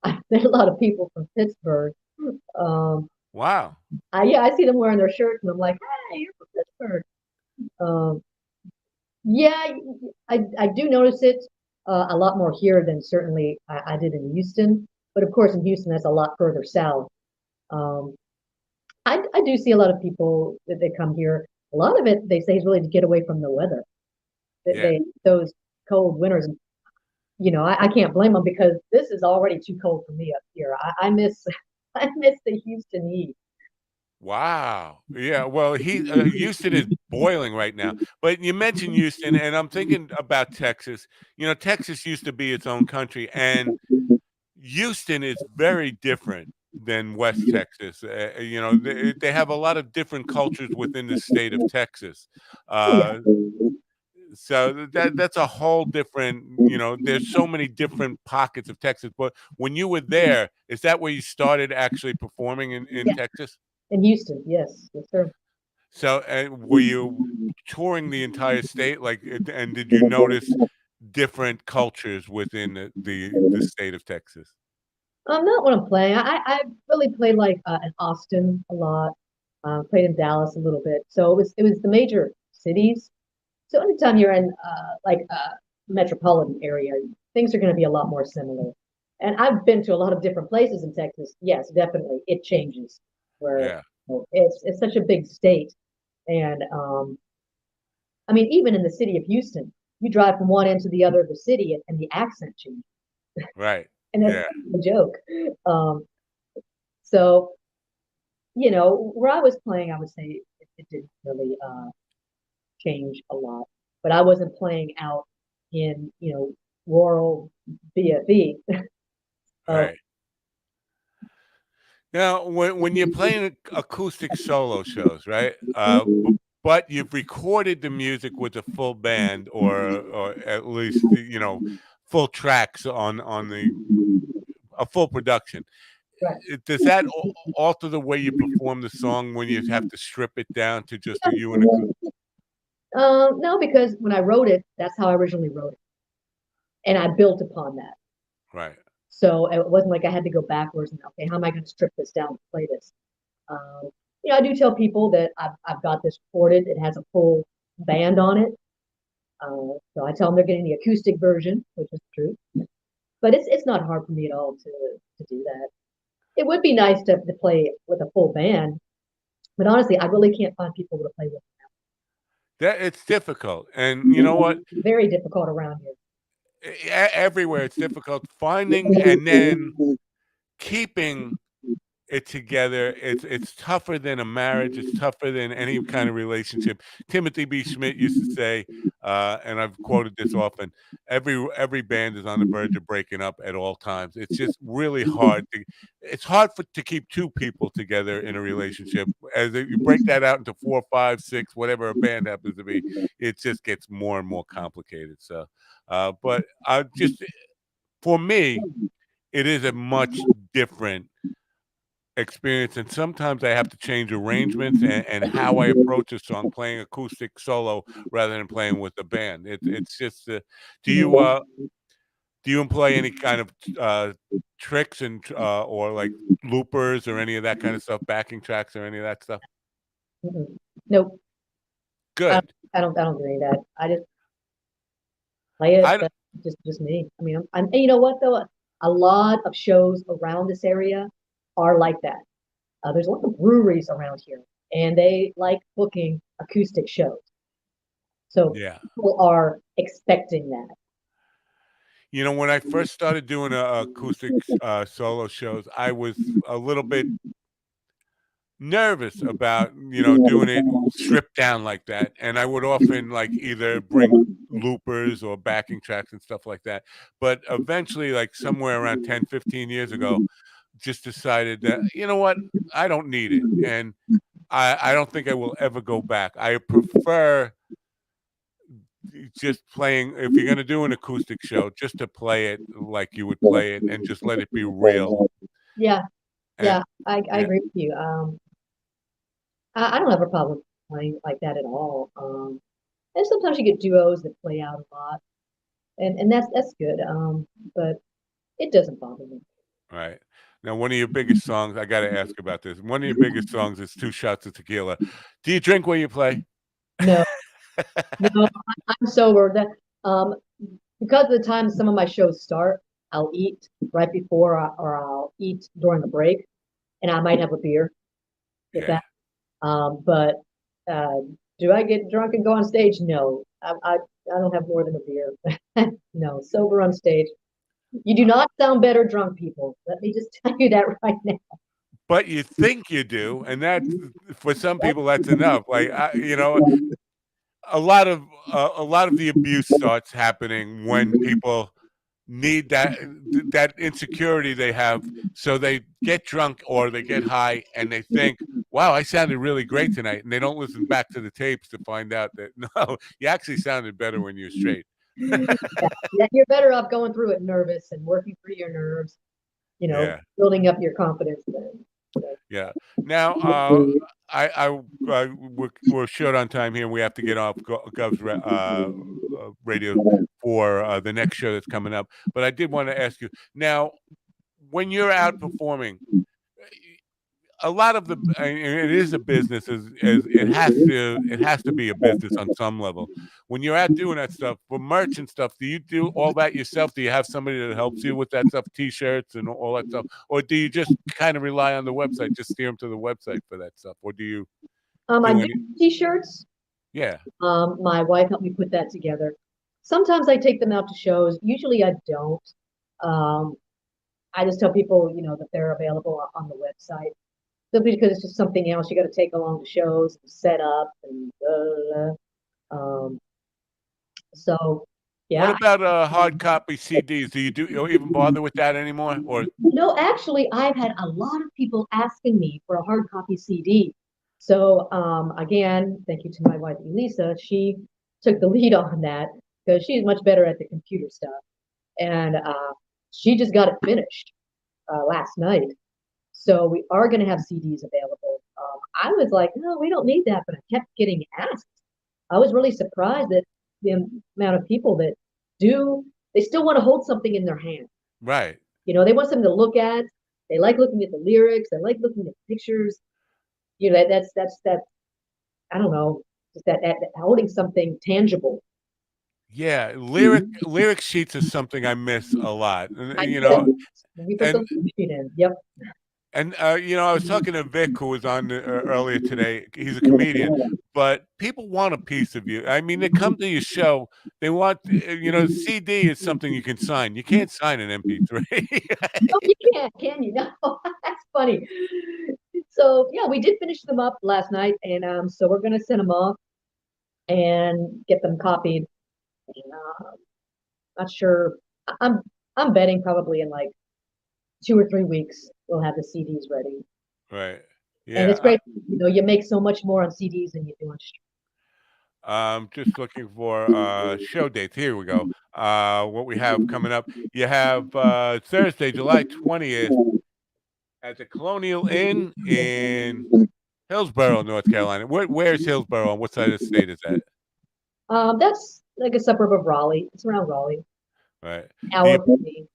I've met a lot of people from Pittsburgh. Um, Wow. I see them wearing their shirts, and I'm like, hey, you're from Pittsburgh. Um, yeah, I do notice it a lot more here than certainly I did in Houston. But of course, in Houston, that's a lot further south. Um, I do see a lot of people that they come here. A lot of it, they say, is really to get away from the weather. Yeah. Those cold winters. I can't blame them because this is already too cold for me up here. I miss I miss the Houston heat. Wow. Yeah. Well, Houston is boiling right now. But you mentioned Houston, and I'm thinking about Texas. Texas used to be its own country, and Houston is very different than West Texas. They have a lot of different cultures within the state of Texas. Oh yeah. Uh, so that's a whole different. There's so many different pockets of Texas. But when you were there, is that where you started actually performing in Yeah. Texas? In Houston, yes, yes, sir. So, were you touring the entire state? Like, and did you notice different cultures within the state of Texas? Not when I'm playing. I really played like in Austin a lot. Played in Dallas a little bit. So it was the major cities. So anytime you're in like a metropolitan area, things are going to be a lot more similar. And I've been to a lot of different places in Texas. Yes, definitely, it changes. Where Yeah, it's such a big state, and I mean, even in the city of Houston, you drive from one end to the other of the city, and the accent changes, right. and that's Yeah, a joke. Um, so where I was playing, I would say it didn't really change a lot. But I wasn't playing out in, rural BFE. Oh, right. Now, when you're playing acoustic solo shows, right? But you've recorded the music with a full band, or at least full tracks on the a full production. right. Does that alter the way you perform the song when you have to strip it down to just you and acoustic? No, because when I wrote it, that's how I originally wrote it, and I built upon that. Right. So it wasn't like I had to go backwards and okay, how am I going to strip this down to play this? Um, I do tell people that I've got this recorded. It has a full band on it. So I tell them they're getting the acoustic version, which is true. But it's not hard for me at all to do that. It would be nice to play with a full band, but honestly, I really can't find people to play with. That it's difficult, and you know what? Very difficult around Everywhere it's difficult finding and then here. keeping it together. It's tougher than a marriage. It's tougher than any kind of relationship. Timothy B. Schmidt used to say, and I've quoted this often: every band is on the verge of breaking up at all times. It's just really hard to. It's hard to keep two people together in a relationship. As you break that out into four, five, six, whatever a band happens to be, it just gets more and more complicated. So, but just for me, it is a much different experience, and sometimes I have to change arrangements and how I approach a song, playing acoustic solo rather than playing with the band. It's just do you uh do you employ any kind of tricks and or like loopers or any of that kind of stuff, backing tracks or any of that stuff? Nope, I, Good. I don't do any of that. I just play it, I don't- but just me. I mean, I'm and you know what though? A lot of shows around this area are like that. There's a lot of breweries around here, and they like booking acoustic shows. So yeah. people are expecting that. When I first started doing acoustic solo shows, I was a little bit nervous about doing it stripped down like that, and I would often like either bring loopers or backing tracks and stuff like that, but eventually, like somewhere around 10, 15 years ago, just decided that what, I don't need it, and I don't think I will ever go back. I prefer just playing, if you're going to do an acoustic show, just to play it like you would play it and just let it be real. Yeah, And yeah, I yeah, agree with you. I don't have a problem playing like that at all. And sometimes you get duos that play out a lot, and that's good. But it doesn't bother me. right. Now, one of your biggest songs, I got to ask about this. One of your biggest songs is Two Shots of Tequila. Do you drink while you play? No, no, I'm sober. That um, because of the time some of my shows start, I'll eat right before or I'll eat during the break, and I might have a beer with Yeah. that. But uh, do I get drunk and go on stage? No, I don't have more than a beer. No, sober on stage. You do not sound better drunk, people. Let me just tell you that right now. But you think you do, and that for some people that's enough. Like a lot of the abuse starts happening when people need that insecurity they have, so they get drunk or they get high and they think, wow, I sounded really great tonight, and they don't listen back to the tapes to find out that no, you actually sounded better when you're straight. Yeah, you're better off going through it nervous and working through your nerves, Yeah. building up your confidence then. Yeah. Now, we're short on time here, and we have to get off radio for the next show that's coming up. But I did want to ask you now, when you're out performing, a lot of and it is a business, as it has to be a business on some level. When you're out doing that stuff for merch and stuff, do you do all that yourself? Do you have somebody that helps you with that stuff, T-shirts and all that stuff, or do you just kind of rely on the website, just steer them to the website for that stuff, or do you I do do any? t-shirts. Yeah, My wife helped me put that together. Sometimes I take them out to shows. Usually I don't. Um, I just tell people, that they're available on the website. Simply because it's just something else you got to take along to shows, and set up, and um, so what yeah. about hard copy CDs? Do you even bother with that anymore, or No, actually, I've had a lot of people asking me for a hard copy CD. So again, thank you to my wife Elisa. She took the lead on that because she's much better at the computer stuff, and she just got it finished last night. So we are going to have CDs available. I was like, no, we don't need that, but I kept getting asked. I was really surprised at the amount of people that do. They still want to hold something in their hand. right? They want something to look at. They like looking at the lyrics. They like looking at pictures. That's that. I don't know, just that holding something tangible. Yeah, lyric sheets is something I miss a lot, and I you get know, it. We put and the sheet in. Yep. I was talking to Vic, who was on earlier today. He's a comedian, but people want a piece of you. I mean, they come to your show. They want, CD is something you can sign. You can't sign an MP3. No, you can't, can you? No, that's funny. So yeah, we did finish them up last night, and so we're gonna send them off and get them copied. And, not sure. I'm I'm betting probably in like 2 or 3 weeks we'll have the CDs ready. Right. And it's Yeah. great. You make so much more on CDs than you do on stream. I'm just looking for show dates. Here we go. What we have coming up. You have Thursday, July 20th at the Colonial Inn in Hillsborough, North Carolina. Where's Hillsborough? On what side of the state is that? That's like a suburb of Raleigh. It's around Raleigh. Right. Do Hour you from me.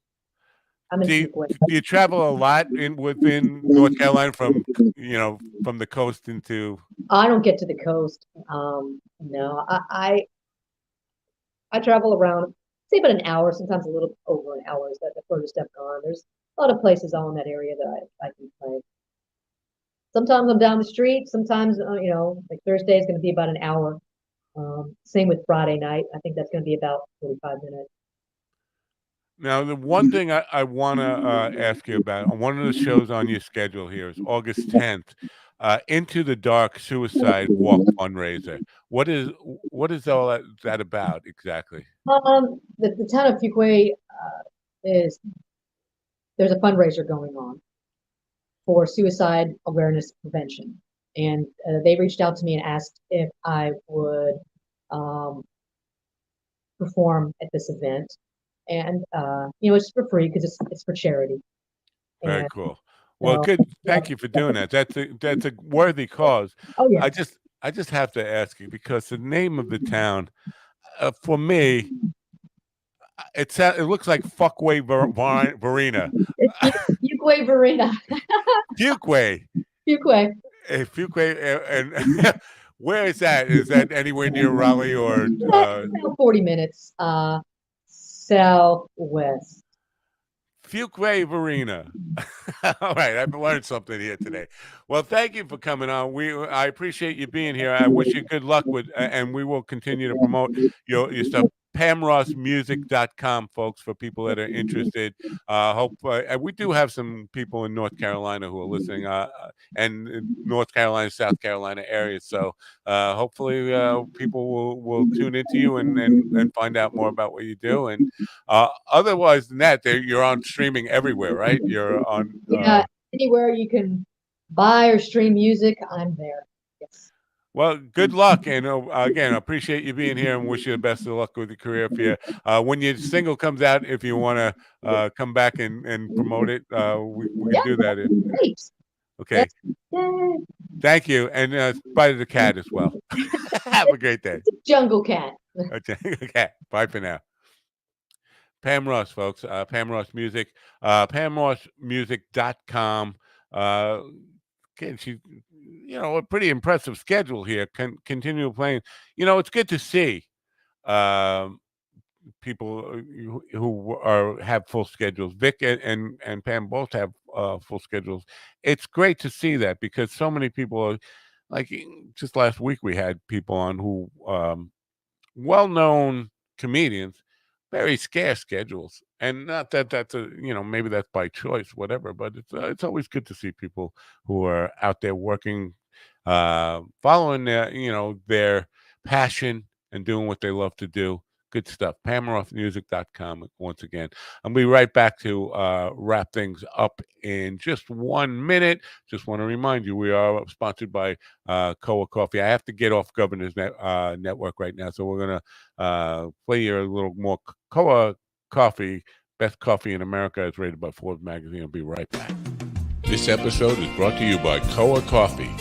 I'm in do you, Fuquay. do you travel a lot within North Carolina from the coast into? I don't get to the coast. No, I travel around, say about an hour, sometimes a little over an hour is that the furthest I've gone. There's a lot of places all in that area that I can play. Sometimes I'm down the street. Sometimes, like Thursday is going to be about an hour. Same with Friday night. I think that's going to be about 45 minutes. Now, the one thing I want to ask you about on one of the shows on your schedule here is August 10th, Into the Dark Suicide Walk fundraiser. What is all that about exactly? The town of Fuquay is there's a fundraiser going on for suicide awareness prevention, and they reached out to me and asked if I would um, perform at this event, and it's for free because it's for charity. Very And cool. Well, so, good. yeah, Thank you for doing that. That's a worthy cause. oh yeah, I just have to ask you because the name of the town, for me, it looks like Fuckway Varina. it's Fuquay Verena, Fuquay. Fuquay. Fuquay, and where is that? Is that anywhere near Raleigh or? About 40 minutes southwest. Fuquay Varina. All right, I've learned something here today. Well, thank you for coming on. I appreciate you being here. I wish you good luck and we will continue to promote your stuff. PamRossMusic.com, folks, for people that are interested. Hope and we do have some people in North Carolina who are listening, and in North Carolina, South Carolina areas. So hopefully, people will tune into you and find out more about what you do. And otherwise than that, you're on streaming everywhere, right? You're on. Yeah, anywhere you can buy or stream music, I'm there. Yes. Well, good luck, and again, I appreciate you being here, and wish you the best of luck with your career. If when your single comes out, if you want to come back and promote it, we can Yeah, do that. great. Okay. Yay. Thank you. And Spider the cat as well. Have a great day. It's a jungle cat. Okay. Bye for now. Pam Ross, folks. Pam Ross Music. PamRossMusic.com. Again, she, a pretty impressive schedule here. Continue playing. It's good to see people who have full schedules. Vic and Pam both have full schedules. It's great to see that because so many people are like just last week we had people on who well-known comedians, very scarce schedules, and not that that's maybe that's by choice, whatever. But it's always good to see people who are out there working, following their passion and doing what they love to do. Good stuff. PamRossMusic.com once again. I'll be right back to wrap things up in just 1 minute. Just want to remind you, we are sponsored by Koa Coffee. I have to get off Governor's Network right now, so we're going to play you a little more Koa Coffee. Best coffee in America is rated by Forbes magazine. I'll be right back. This episode is brought to you by Koa Coffee.